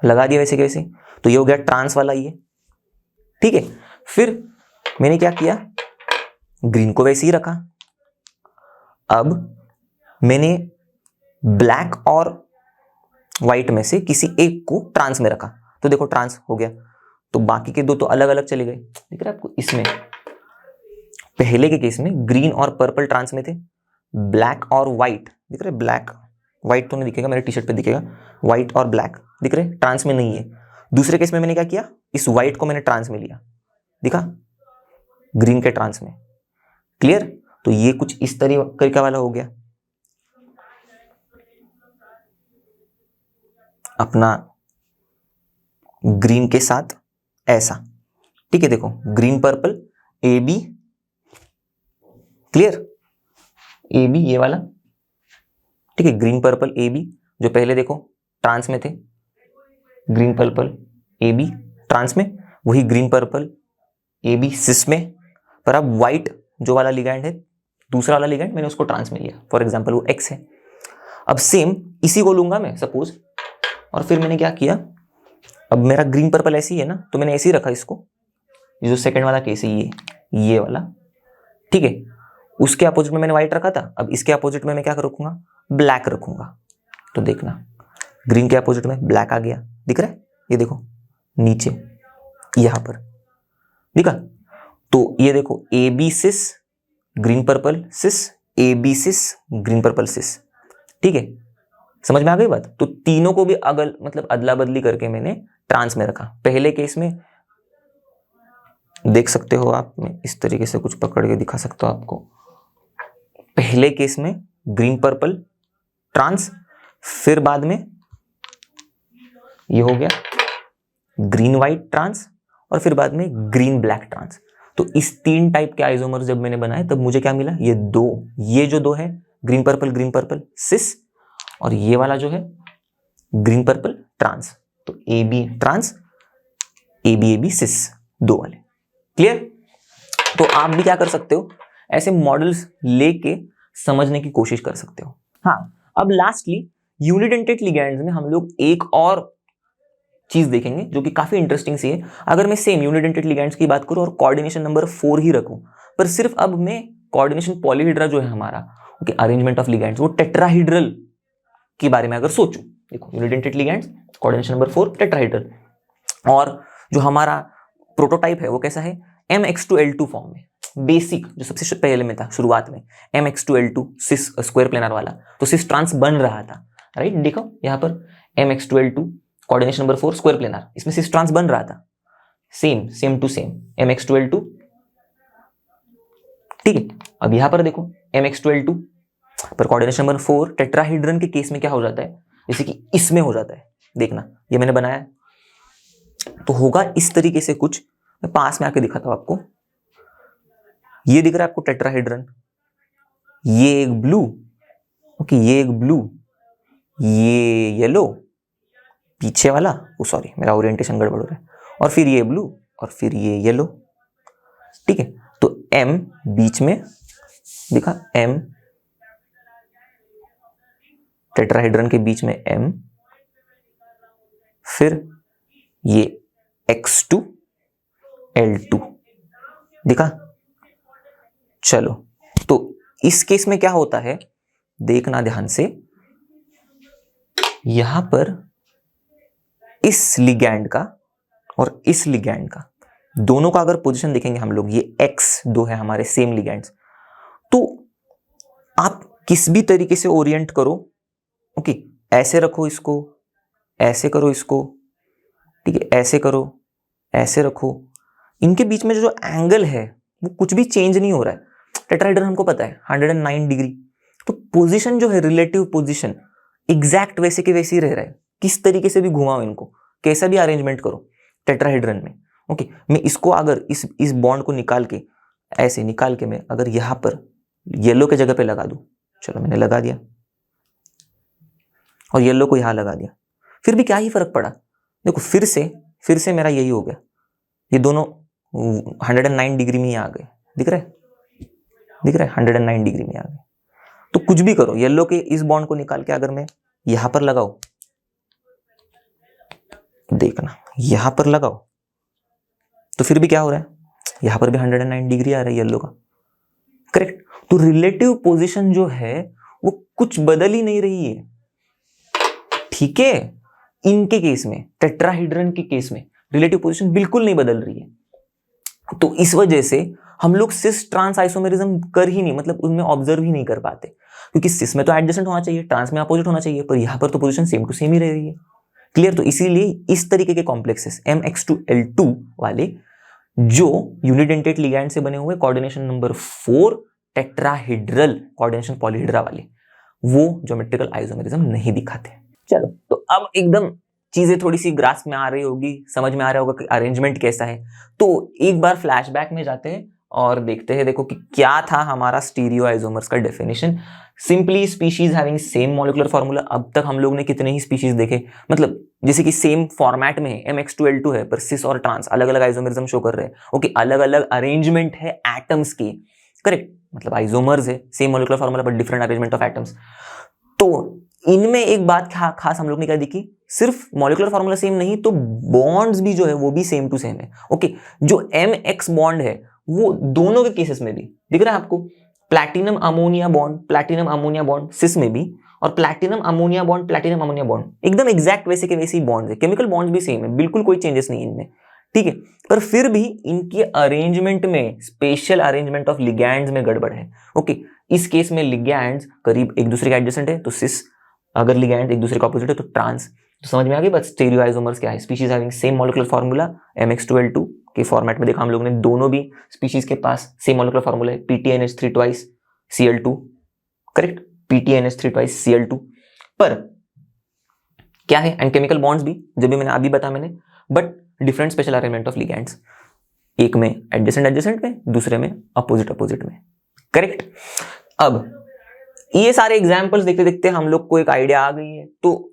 लगा दिया वैसे के वैसे, तो ये हो गया ट्रांस वाला ये, ठीक है। फिर मैंने क्या किया, ग्रीन को वैसे ही रखा। अब मैंने ब्लैक और व्हाइट में से किसी एक को ट्रांस में रखा, तो देखो ट्रांस हो गया, तो बाकी के 2 तो अलग अलग चले गए, दिख रहा है आपको। इसमें पहले के केस में ग्रीन और पर्पल ट्रांस में थे, ब्लैक और व्हाइट दिख रहे, ब्लैक व्हाइट तो नहीं दिखेगा, मेरे टी शर्ट पे दिखेगा, व्हाइट और ब्लैक दिख रहे, ट्रांस में नहीं है। दूसरे केस में मैंने क्या किया, इस व्हाइट को मैंने ट्रांस में लिया, दिखा, ग्रीन के ट्रांस में, क्लियर। तो ये कुछ इस तरीका वाला हो गया अपना ग्रीन के साथ ऐसा, ठीक है। देखो green purple AB, clear, AB ये वाला, ठीक है, ग्रीन पर्पल AB, जो पहले देखो ट्रांस में थे, ग्रीन पर्पल AB ट्रांस में, वही ग्रीन पर्पल AB सिस में, पर अब व्हाइट जो वाला लिगैंड है दूसरा वाला लिगेंड मैंने उसको ट्रांस में लिया, फॉर एग्जाम्पल वो X है। अब सेम इसी को लूंगा मैं सपोज, और फिर मैंने क्या किया, अब मेरा ग्रीन पर्पल ऐसे ही है ना, तो मैंने ऐसे ही रखा इसको, ये जो सेकंड वाला केस है ये वाला, ठीक है। उसके अपोजिट में मैंने व्हाइट रखा था, अब इसके अपोजिट में मैं क्या रखूंगा, ब्लैक रखूंगा। तो देखना ग्रीन के अपोजिट में ब्लैक आ गया, दिख रहा है, ये देखो नीचे यहां पर दिखा। तो ये देखो A B cis green purple cis, A B cis green purple cis, ठीक है, समझ में आ गई बात। तो तीनों को भी मतलब अदला बदली करके मैंने ट्रांस में रखा। पहले केस में देख सकते हो आप, मैं इस तरीके से कुछ पकड़ के दिखा सकता हूं आपको। पहले केस में ग्रीन पर्पल ट्रांस, फिर बाद में ये हो गया ग्रीन व्हाइट ट्रांस, और फिर बाद में ग्रीन ब्लैक ट्रांस। तो इस 3 टाइप के आइसोमर्स जब मैंने बनाए तब मुझे क्या मिला, ये जो दो है ग्रीन पर्पल सिस, और ये वाला जो है ग्रीन पर्पल ट्रांस। तो A B trans, A B cis, 2 वाले। क्लियर। तो आप भी क्या कर सकते हो, ऐसे मॉडल्स लेके समझने की कोशिश कर सकते हो। हाँ, अब लास्टली यूनिडेंटेड लिगैंड्स में हम लोग एक और चीज देखेंगे जो कि काफी इंटरेस्टिंग सी है। अगर मैं सेम यूनिडेंटेड लिगैंड्स की बात करूं और कोऑर्डिनेशन नंबर 4 ही रखूं, पर सिर्फ अब मैं कोऑर्डिनेशन पॉलीहेड्रा जो है हमारा, ओके, अरेंजमेंट ऑफ लिगैंड्स, वो टेट्राहेड्रल के बारे में अगर सोचूं, देखो unidentate ligands coordination number 4 tetrahedral, और जो हमारा प्रोटोटाइप है वो कैसा है, MX2L2 फॉर्म में। बेसिक जो सबसे पहले में था शुरुआत में, MX2L2 सिस स्क्वायर प्लेनर वाला, तो सिस ट्रांस बन रहा था, राइट। देखो यहाँ पर MX2L2 coordination number 4 square planar, इसमें सिस ट्रांस बन रहा था, सेम टू सेम MX2L2, ठीक है। अब यहां पर देखो MX2L2 पर कोऑर्डिनेशन नंबर 4 टेट्राहेड्रन के केस में क्या हो जाता है, जैसे कि इसमें हो जाता है। देखना ये मैंने बनाया तो होगा इस तरीके से कुछ, मैं पास में आके दिखाता हूं आपको। ये दिख रहा है आपको टेट्राहेड्रन, ये एक ब्लू, ओके, ये एक ब्लू, ये येलो पीछे वाला, ओ सॉरी मेरा ओरिएंटेशन गड़बड़ हो रहा है, और फिर ये ब्लू और फिर ये येलो, ठीक है। तो M बीच में दिखा, M टेट्राहेड्रन के बीच में M, फिर ये X2L2 दिखा। चलो, तो इस केस में क्या होता है देखना ध्यान से, यहां पर इस लिगैंड का और इस लिगैंड का दोनों का अगर पोजीशन देखेंगे हम लोग, ये X2 है हमारे सेम लिगैंड्स, तो आप किस भी तरीके से ओरिएंट करो, ओके, ऐसे रखो इसको, ऐसे करो इसको, ठीक है, ऐसे करो, ऐसे रखो, इनके बीच में जो एंगल है वो कुछ भी चेंज नहीं हो रहा है। टेट्राहेड्रन हमको पता है 109 डिग्री, तो पोजीशन जो है रिलेटिव पोजीशन एग्जैक्ट वैसे के वैसे ही रह रहा है। किस तरीके से भी घुमाओ इनको, कैसा भी अरेंजमेंट करो टेट्राहेड्रन में, ओके। मैं इसको अगर इस बॉन्ड को निकाल के, ऐसे निकाल के मैं अगर यहां पर येलो के जगह पे लगा दूं, चलो मैंने लगा दिया, और येलो को यहां लगा दिया, फिर भी क्या ही फर्क पड़ा। देखो फिर से मेरा यही हो गया, ये दोनों 109 डिग्री में ही आ गए, दिख रहा है 109 डिग्री में आ गए। तो कुछ भी करो, येलो के इस बॉन्ड को निकाल के अगर मैं यहां पर लगाओ, देखना यहां पर लगाओ, तो फिर भी क्या हो रहा है, यहां पर भी 109 डिग्री आ रहा है येलो का, करेक्ट। तो रिलेटिव पोजीशन जो है वो कुछ बदल ही नहीं रही है, ठीक है। इनके केस में, टेट्राहेड्रन के केस में रिलेटिव पोजीशन बिल्कुल नहीं बदल रही है। तो इस वजह से हम लोग सिस ट्रांस आइसोमेरिज्म कर ही नहीं, मतलब उनमें ऑब्जर्व ही नहीं कर पाते, क्योंकि सिस में तो एडजेसेंट होना चाहिए, ट्रांस में अपोजिट होना चाहिए, पर यहां पर तो पोजीशन सेम टू सेम ही रह रही है। क्लियर। तो इसीलिए इस तरीके के कॉम्प्लेक्सेस MX2L2 वाले जो यूनिडेंटेड लिगैंड से बने हुए coordination number 4 tetrahedral coordination polyhedra वाले, वो ज्योमेट्रिकल आइसोमेरिज्म नहीं दिखाते। चलो, तो अब एकदम चीजें थोड़ी सी ग्रास्प में आ रही होगी, समझ में आ रहा होगा कि अरेंजमेंट कैसा है। तो एक बार फ्लैशबैक में जाते हैं और देखते हैं, देखो कि क्या था हमारा स्टीरियो आइसोमर्स का definition. Simply species having same molecular formula. अब तक हम लोग ने कितने ही स्पीशीज देखे, मतलब जैसे कि सेम फॉर्मेट में है, MX2L2 है, पर सिस और ट्रांस अलग अलग आइसोमेरिज्म शो कर रहे हैं, ओके, अलग अलग अरेंजमेंट है एटम्स की, करेक्ट। मतलब आइसोमर्स है, same molecular formula but different arrangement of atoms. तो इनमें एक बात खास हम लोग ने क्या देखी, सिर्फ मॉलिक्यूलर फार्मूला सेम नहीं तो बॉन्ड्स भी जो है वो भी सेम टू सेम है। ओके, जो MX बॉन्ड है वो दोनों के केसेस में भी दिख रहा है आपको, प्लैटिनम अमोनिया बॉन्ड सिस में भी, और प्लैटिनम अमोनिया बॉन्ड एकदम एग्जैक्ट वैसे के वैसे ही बॉन्ड्स है, केमिकल बॉन्ड्स भी सेम है, बिल्कुल कोई चेंजेस नहीं इनमें, ठीक है। पर फिर भी इनके अरेंजमेंट में, स्पेशल अरेंजमेंट ऑफ लिगैंड्स में गड़बड़ है। ओके, इस केस में लिगैंड्स करीब एक दूसरे के एडजेसेंट है तो सिस, अगर लिगैंड एक दूसरे का ऑपोजिट है तो ट्रांस। तो समझ में आ गई बात, स्टेरियोआइसोमर्स क्या है, species having same molecular formula MX2L2 के फॉर्मेट में देखा हम लोगों ने, दोनों भी स्पीशीज के पास सेम मॉलिक्यूलर फार्मूला है, PTNH3 twice Cl2, correct, PTNH3 twice Cl2। पर क्या है, एंड केमिकल बॉन्ड्स भी, जब भी मैंने अभी बताया मैंने, but different special arrangement of ligands, एक में एडजेसेंट में, दूसरे में अपोजिट में, करेक्ट। अब ये सारे एग्जाम्पल्स देखते देखते हम लोग को एक आइडिया आ गई है, तो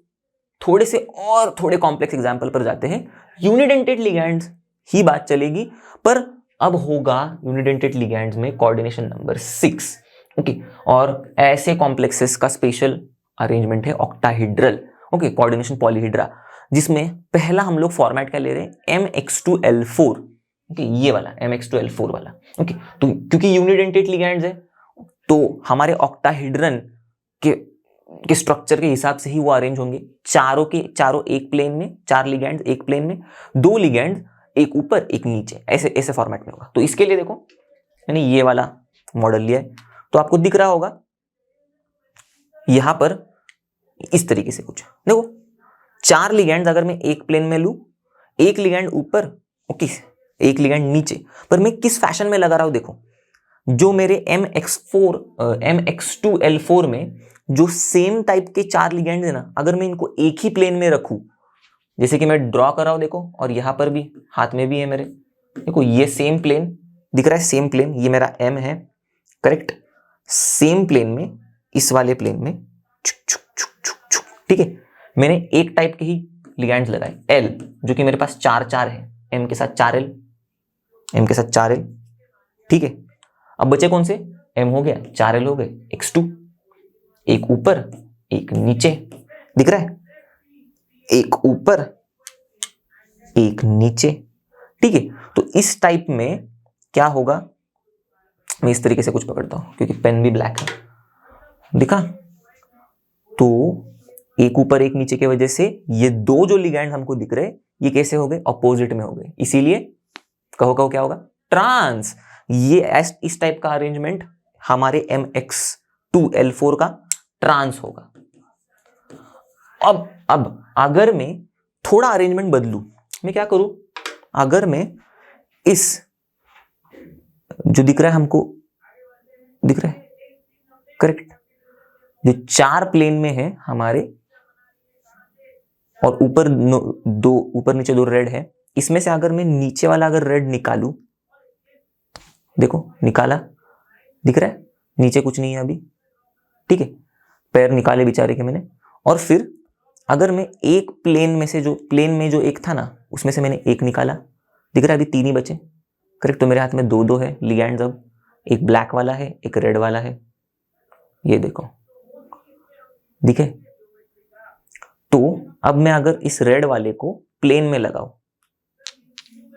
थोड़े कॉम्प्लेक्स एग्जाम्पल पर जाते हैं। यूनिडेंटेड लिगैंड्स ही बात चलेगी, पर अब होगा यूनिडेंटेड लिगैंड्स में कोऑर्डिनेशन नंबर 6। ओके, और ऐसे कॉम्प्लेक्सेस का स्पेशल अरेंजमेंट है ऑक्टाहेड्रल, ओके, कोऑर्डिनेशन पॉलीहेड्रा, जिसमें पहला हम लोग फॉर्मेट क्या ले रहे हैं, MX2L4, ओके, ये वाला MX2L4 वाला। ओके, तो क्योंकि यूनिडेंटेड लिगैंड्स है तो हमारे ऑक्टाहेड्रन के स्ट्रक्चर के हिसाब से ही वो अरेंज होंगे, चारों एक प्लेन में, 4 लिगैंड्स एक प्लेन में, 2 लिगैंड्स एक ऊपर एक नीचे, ऐसे फॉर्मेट में होगा। तो इसके लिए देखो मैंने ये वाला मॉडल लिया है, तो आपको दिख रहा होगा यहां पर इस तरीके से कुछ, देखो 4 लिगैंड्स अगर मैं एक प्लेन में लूं, एक लिगैंड ऊपर, ओके, एक लिगैंड नीचे, पर मैं किस फैशन में लगा रहा हूं, देखो जो मेरे MX2L4 में जो सेम टाइप के 4 लिगैंड्स है ना, अगर मैं इनको एक ही प्लेन में रखूं, जैसे कि मैं ड्रॉ कर रहा हूं देखो, और यहां पर भी हाथ में भी है मेरे, देखो ये सेम प्लेन दिख रहा है, सेम प्लेन, ये मेरा M है, करेक्ट, सेम प्लेन में, इस वाले प्लेन में, ठीक है, मैंने एक टाइप के ही लिगैंड्स लगाए L, जो कि मेरे पास 4 है, M के साथ 4L, ठीक है। अब बचे कौन से, M हो गया, 4L हो गए, X2, एक ऊपर एक नीचे, दिख रहा है, एक ऊपर एक नीचे, ठीक है। तो इस टाइप में क्या होगा, मैं इस तरीके से कुछ पकड़ता हूं क्योंकि पेन भी ब्लैक है, दिखा, तो एक ऊपर एक नीचे की वजह से ये 2 जो लिगैंड हमको दिख रहे ये कैसे हो गए, अपोजिट में हो गए, इसीलिए कहो क्या होगा, ट्रांस। ये इस टाइप का अरेंजमेंट हमारे MX2L4 का ट्रांस होगा। अब अगर मैं थोड़ा अरेंजमेंट बदलूं, मैं क्या करूं, अगर मैं इस जो दिख रहा है हमको, दिख रहा है, करेक्ट, जो 4 प्लेन में है हमारे, और ऊपर नीचे 2 रेड है, इसमें से अगर मैं नीचे वाला अगर रेड निकालूं, देखो निकाला, दिख रहा है, नीचे कुछ नहीं है अभी, ठीक है, पैर निकाले बेचारे के मैंने, और फिर अगर मैं एक प्लेन में से, जो प्लेन में जो एक था ना, उसमें से मैंने एक निकाला, दिख रहा है अभी 3 ही बचे, करेक्ट, तो मेरे हाथ में 2 है लिगैंड्स, अब एक ब्लैक वाला है एक रेड वाला है, ये देखो, दिखे। तो अब मैं अगर इस रेड वाले को प्लेन में लगाऊं,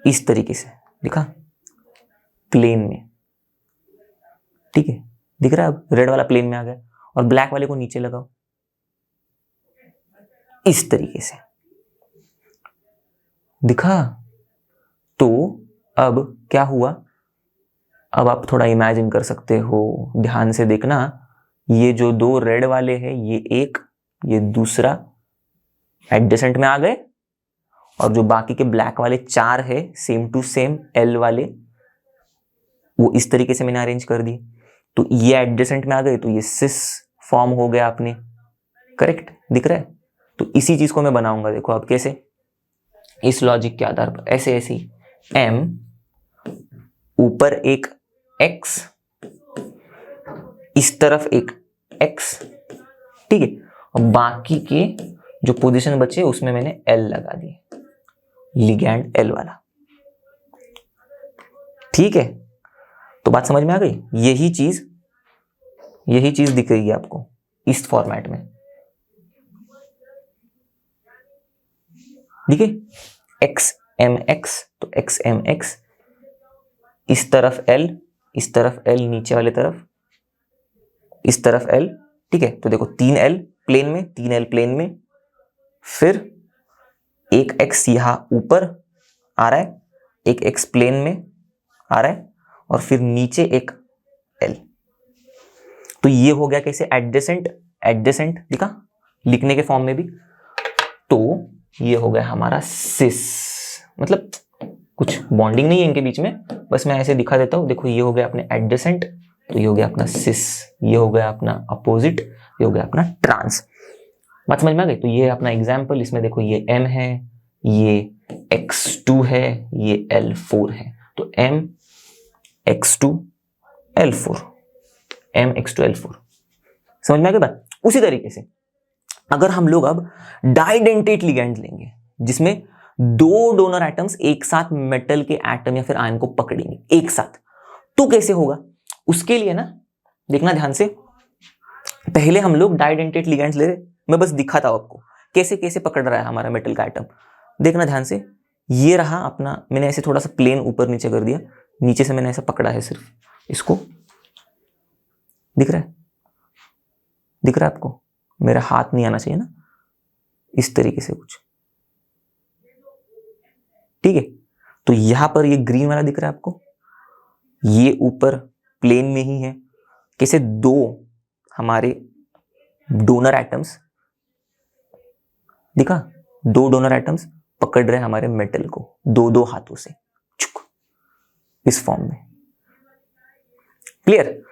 इस तरीके से, दिखा, प्लेन में, ठीक है, दिख रहा है, अब रेड वाला प्लेन में आ गया, और ब्लैक वाले को नीचे लगाओ इस तरीके से, दिखा। तो अब क्या हुआ, अब आप थोड़ा इमेजिन कर सकते हो, ध्यान से देखना, ये जो 2 रेड वाले हैं, ये एक, ये दूसरा एडजेसेंट में आ गए, और जो बाकी के ब्लैक वाले 4 है सेम टू सेम L वाले, वो इस तरीके से मैंने अरेंज कर दी, तो ये एडजेसेंट में आ गए, तो ये सिस फॉर्म हो गया आपने, करेक्ट, दिख रहा है। तो इसी चीज को मैं बनाऊंगा, देखो अब कैसे, इस लॉजिक के आधार पर, ऐसे M ऊपर एक X, इस तरफ एक X, ठीक है, और बाकी के जो पोजीशन बचे उसमें मैंने L लगा दी, लिगैंड L वाला, ठीक है। तो बात समझ में आ गई, यही चीज यही चीज दिख रही है आपको इस फॉर्मेट में, ठीक है, XMX, तो XMX, इस तरफ L, इस तरफ L, नीचे वाले तरफ इस तरफ L, ठीक है। तो देखो 3L प्लेन में, 3L प्लेन में, फिर एक X यहां ऊपर आ रहा है, एक X प्लेन में आ रहा है, और फिर नीचे एक L। तो ये हो गया कैसे, एडजेसेंट, एडजेसेंट लिखा लिखने के फॉर्म में भी। तो ये हो गया हमारा सिस, मतलब कुछ बॉन्डिंग नहीं है इनके बीच में, बस मैं ऐसे दिखा देता हूं। देखो ये हो गया अपने एडजेसेंट, तो ये हो गया अपना सिस, ये हो गया अपना अपोजिट, ये हो गया अपना ट्रांस। बात समझ में आ गई? तो ये अपना एग्जाम्पल, इसमें देखो ये M है, ये X2 है, ये L4 है। तो MX2 L4, MX2 L4, समझ में आ गई बात? उसी तरीके से अगर हम लोग अब डाइडेंटेट लिगैंड लेंगे जिसमें दो डोनर एटम्स एक साथ मेटल के एटम या फिर आयन को पकड़ेंगे एक साथ, तो कैसे होगा? उसके लिए ना देखना ध्यान से, पहले हम लोग डाइडेंटेट लिगैंड्स ले रहे, मैं बस दिखाता हूं आपको कैसे कैसे पकड़ रहा है हमारा मेटल का एटम। देखना ध्यान से, ये रहा अपना, मैंने ऐसे थोड़ा सा प्लेन ऊपर नीचे कर दिया, नीचे से मैंने ऐसा पकड़ा है सिर्फ इसको, दिख रहा है? दिख रहा है आपको? मेरा हाथ नहीं आना चाहिए ना, इस तरीके से कुछ, ठीक है। तो यहां पर ये ग्रीन वाला दिख रहा है आपको, ये ऊपर प्लेन में ही है, कैसे दो हमारे डोनर एटम्स, दिखा, दो डोनर एटम्स पकड़ रहे हैं हमारे मेटल को दो दो हाथों से, चुक, इस फॉर्म में, क्लियर?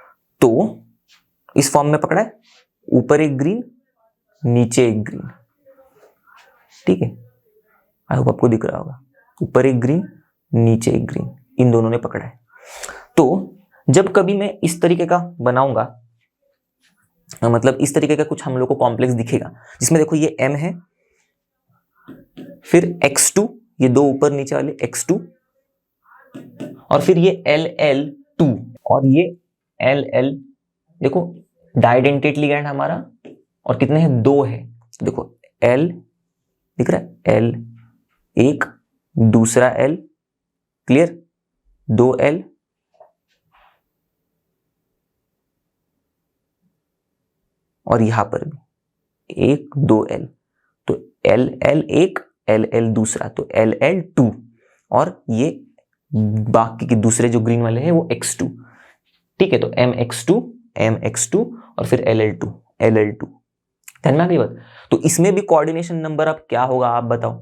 तो इस फॉर्म में पकड़ा है, ऊपर एक ग्रीन नीचे एक ग्रीन, ठीक है, आई होप आपको दिख रहा होगा, ऊपर एक ग्रीन नीचे एक ग्रीन, इन दोनों ने पकड़ा है। तो जब कभी मैं इस तरीके का बनाऊंगा, मतलब इस तरीके का कुछ हम लोग को कॉम्प्लेक्स दिखेगा जिसमें देखो ये M है, फिर X2, ये दो ऊपर नीचे वाले X2, और फिर ये LL2 और ये LL, देखो डाइडेंटेट लिगैंड हमारा, और कितने हैं? दो है, देखो L दिख रहा है, L एक, दूसरा L, क्लियर, दो L, और यहां पर भी एक दो L, तो LL एक, LL दूसरा, तो LL2, और ये बाकी के दूसरे जो ग्रीन वाले हैं वो X2, ठीक है। तो MX2, MX2, और फिर LL2, LL2, ध्यान में आ गई बात? तो इसमें भी कोऑर्डिनेशन नंबर अब क्या होगा आप बताओ?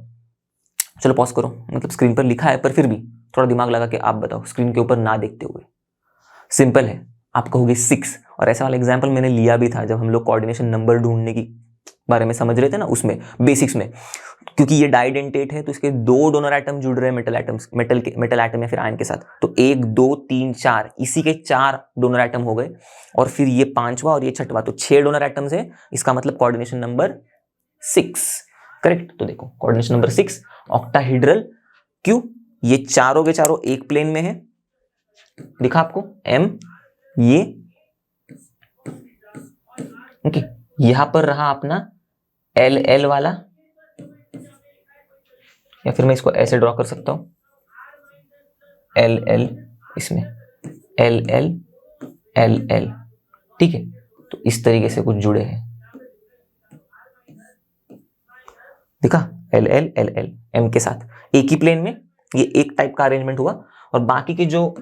चलो पॉज करो, मतलब स्क्रीन पर लिखा है पर फिर भी थोड़ा दिमाग लगा के आप बताओ, स्क्रीन के ऊपर ना देखते हुए। सिंपल है, आप कहोगे 6, और ऐसा वाला एग्जाम्पल मैंने लिया भी था जब हम लोग कोऑर्डिनेशन नंबर ढूंढने की बारे में समझ रहे थे ना, उसमें बेसिक्स में, क्योंकि ये डाइडेंटेट है तो इसके दो डोनर एटम जुड़ रहे हैं मेटल एटम्स, मेटल एटम या फिर आयन के साथ, तो 1 2 3 4, इसी के 4 डोनर एटम हो गए, और फिर ये पांचवा और ये छठवा, तो 6 डोनर एटम्स है, इसका मतलब कोऑर्डिनेशन नंबर 6, करेक्ट। तो देखो कोऑर्डिनेशन नंबर 6 ऑक्टाहेड्रल, क्यों? ये चारों के चारों एक प्लेन में है, दिखा आपको M, ये ओके, यहां पर रहा अपना LL वाला, या फिर मैं इसको ऐसे ड्रॉ कर सकता हूं, LL, इसमें LL LL, ठीक है। तो इस तरीके से कुछ जुड़े हैं, दिखा, LL LL M के साथ एक ही प्लेन में, ये एक टाइप का अरेंजमेंट हुआ, और बाकी के जो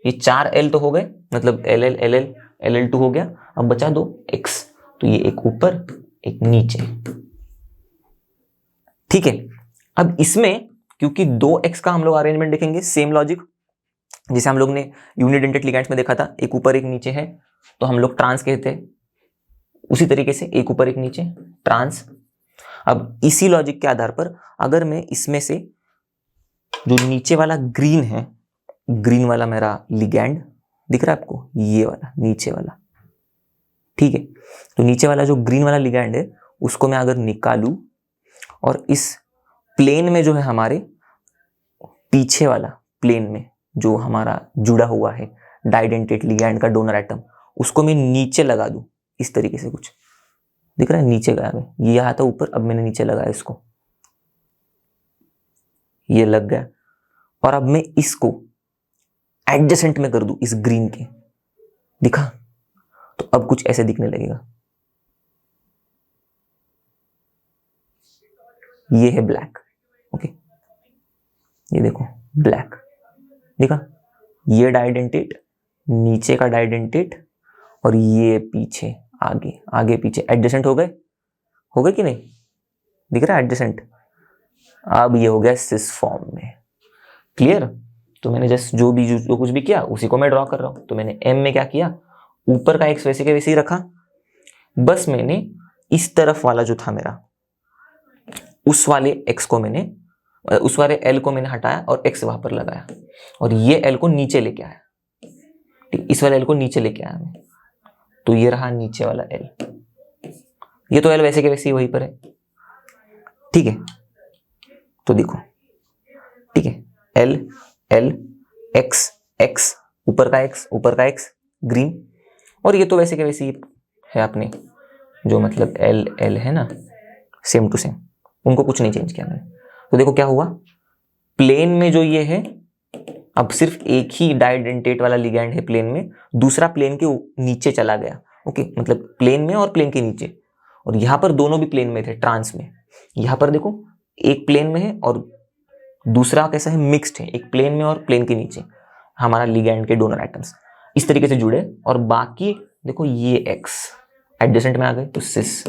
ये 4 L तो हो गए, मतलब LL LL LL2 हो गया, अब बचा दो X, तो ये एक ऊपर एक नीचे, ठीक है। अब इसमें क्योंकि 2x का हम लोग अरेंजमेंट देखेंगे, सेम लॉजिक जैसे हम लोग ने यूनिडेंटेट लिगैंड्स में देखा था, एक ऊपर एक नीचे है तो हम लोग ट्रांस कहते हैं, उसी तरीके से एक ऊपर एक नीचे ट्रांस। अब इसी लॉजिक के आधार पर अगर मैं इसमें से जो नीचे वाला ग्रीन है, ग्रीन वाला मेरा लिगैंड दिख रहा है आपको, ये वाला नीचे वाला, ठीक है, तो नीचे वाला जो ग्रीन वाला लिगैंड है उसको मैं अगर निकालूं, और इस प्लेन में जो है हमारे पीछे वाला प्लेन में जो हमारा जुड़ा हुआ है डाइडेंटेट लिगैंड का डोनर एटम, उसको मैं नीचे लगा दूं इस तरीके से, कुछ दिख रहा है, नीचे गया मैं, ये यहाँ था ऊपर, अब मैंने नीचे लगाया इसको, ये लग गया। और अब मैं इसको एडजेसेंट में कर दूं इस ग्रीन के, दिखा, तो अब कुछ ऐसे दिखने लगेगा। ये है ब्लैक, ओके, ये देखो ब्लैक, दिखा, ये डाइडेंटेट, नीचे का डाइडेंटेट, और ये पीछे, आगे आगे पीछे एडजेसेंट हो गए कि नहीं, दिख रहा है एडजेसेंट। अब ये हो गया सिस फॉर्म में, क्लियर। तो मैंने जस्ट जो कुछ भी किया उसी को मैं ड्रॉ कर रहा हूं। तो मैंने एम में क्या किया, ऊपर का एक्स वैसे के वैसे ही रखा, बस मैंने इस तरफ वाला जो था मेरा, उस वाले एक्स को मैंने, उस वाले एल को मैंने हटाया और एक्स वहां पर लगाया, और ये एल को नीचे लेके आया, ठीक, इस वाले एल को नीचे लेके आया मैं, तो ये रहा नीचे वाला एल, ये तो एल वैसे के वैसे ही वहीं पर है, ठीक है। तो देखो, ठीक है, एल एल एक्स एक्स, ऊपर का एक्स ग्रीन, और ये तो वैसे के वैसे ही है अपने, जो मतलब एल एल है ना, सेम टू सेम, उनको कुछ नहीं चेंज किया मैंने। तो देखो क्या हुआ, प्लेन में जो ये है, अब सिर्फ एक ही डाइडेंटेट वाला लिगैंड है प्लेन में, दूसरा प्लेन के नीचे चला गया, ओके, मतलब प्लेन में और प्लेन के नीचे, और यहां पर दोनों भी प्लेन में थे, ट्रांस में। यहां पर देखो एक प्लेन में है और दूसरा कैसा है, मिक्स्ड है, एक प्लेन में और प्लेन के नीचे हमारा लिगैंड के डोनर एटम्स इस तरीके से जुड़े, और बाकी देखो ये एक्स एडजेसेंट में आ गए, तो सिस,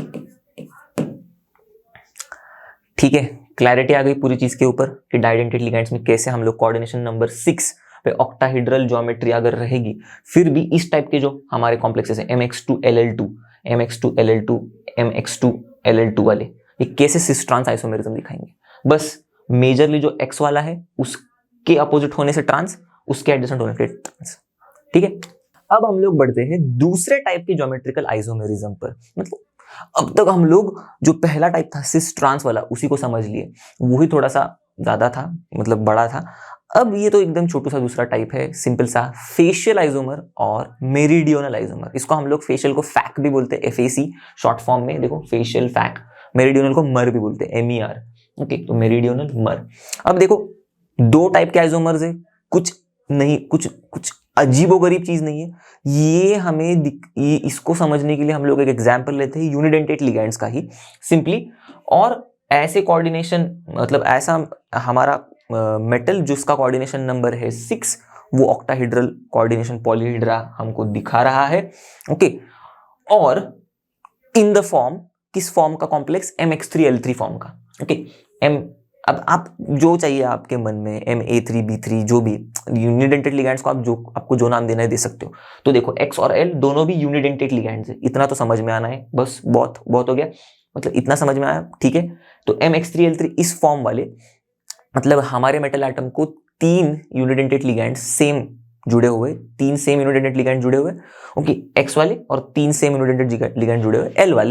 ठीक है। क्लैरिटी आ गई पूरी चीज के ऊपर कि डाइडेंटेट लिगैंड्स में कैसे हम लोग कोऑर्डिनेशन नंबर 6 पे ऑक्टाहेड्रल ज्योमेट्री अगर रहेगी, फिर भी इस टाइप के जो हमारे कॉम्प्लेक्सेस है mx2ll2 mx2ll2 mx2ll2 वाले, ये कैसे सिस ट्रांस आइसोमेरिज्म दिखाएंगे। बस मेजरली जो x वाला है उसके अपोजिट होने से ट्रांस, उसके एडजेसेंट होने से ट्रांस, ठीक है। अब हम लोग बढ़ते हैं दूसरे टाइप के ज्योमेट्रिकल आइसोमेरिज्म पर। मतलब अब तक हम लोग जो पहला टाइप था सिस ट्रांस वाला, उसी को समझ लिए, वही थोड़ा सा ज्यादा था, मतलब बड़ा था। अब ये तो एकदम छोटू सा दूसरा टाइप है, सिंपल सा फेशियल आइसोमर और मेरिडियोनल आइसोमर। इसको हम लोग फेशियल को फैक भी बोलते हैं, FAC शॉर्ट फॉर्म में, देखो फेशियल फैक। मेरिडियोनल को मर भी बोलते हैं, MER, ओके, तो मेरिडियोनल मर। अब देखो दो टाइप के आइसोमर्स है, कुछ नहीं, कुछ अजीबोगरीब चीज नहीं है ये। हमें ये इसको समझने के लिए हम लोग एक एग्जांपल लेते हैं यूनिडेंटेट लिगैंड्स का ही सिंपली, और ऐसे कोऑर्डिनेशन, मतलब ऐसा हमारा मेटल जिसका कोऑर्डिनेशन नंबर है 6, वो ऑक्टाहेड्रल कोऑर्डिनेशन पॉलीहेड्रा हमको दिखा रहा है, ओके। और इन द फॉर्म, किस फॉर्म का कॉम्प्लेक्स, mx3l3 फॉर्म का, ओके। अब आप जो चाहिए आपके मन में, MA3B3 जो भी यूनिडेंटेट लिगैंड्स को आप जो आपको जो नाम देना है दे सकते हो। तो देखो x और l दोनों भी यूनिडेंटेट लिगैंड्स है, इतना तो समझ में आना है, बस बहुत हो गया, मतलब इतना समझ में आया, ठीक है। तो mx3l3 इस फॉर्म वाले, मतलब हमारे मेटल एटम को 3 यूनिडेंटेट लिगैंड्स सेम जुड़े हुए, 3 सेम यूनिडेंटेट लिगैंड जुड़े हुए, ओके, x वाले, और 3 सेम यूनिडेंटेट लिगैंड जुड़े हुए l वाले।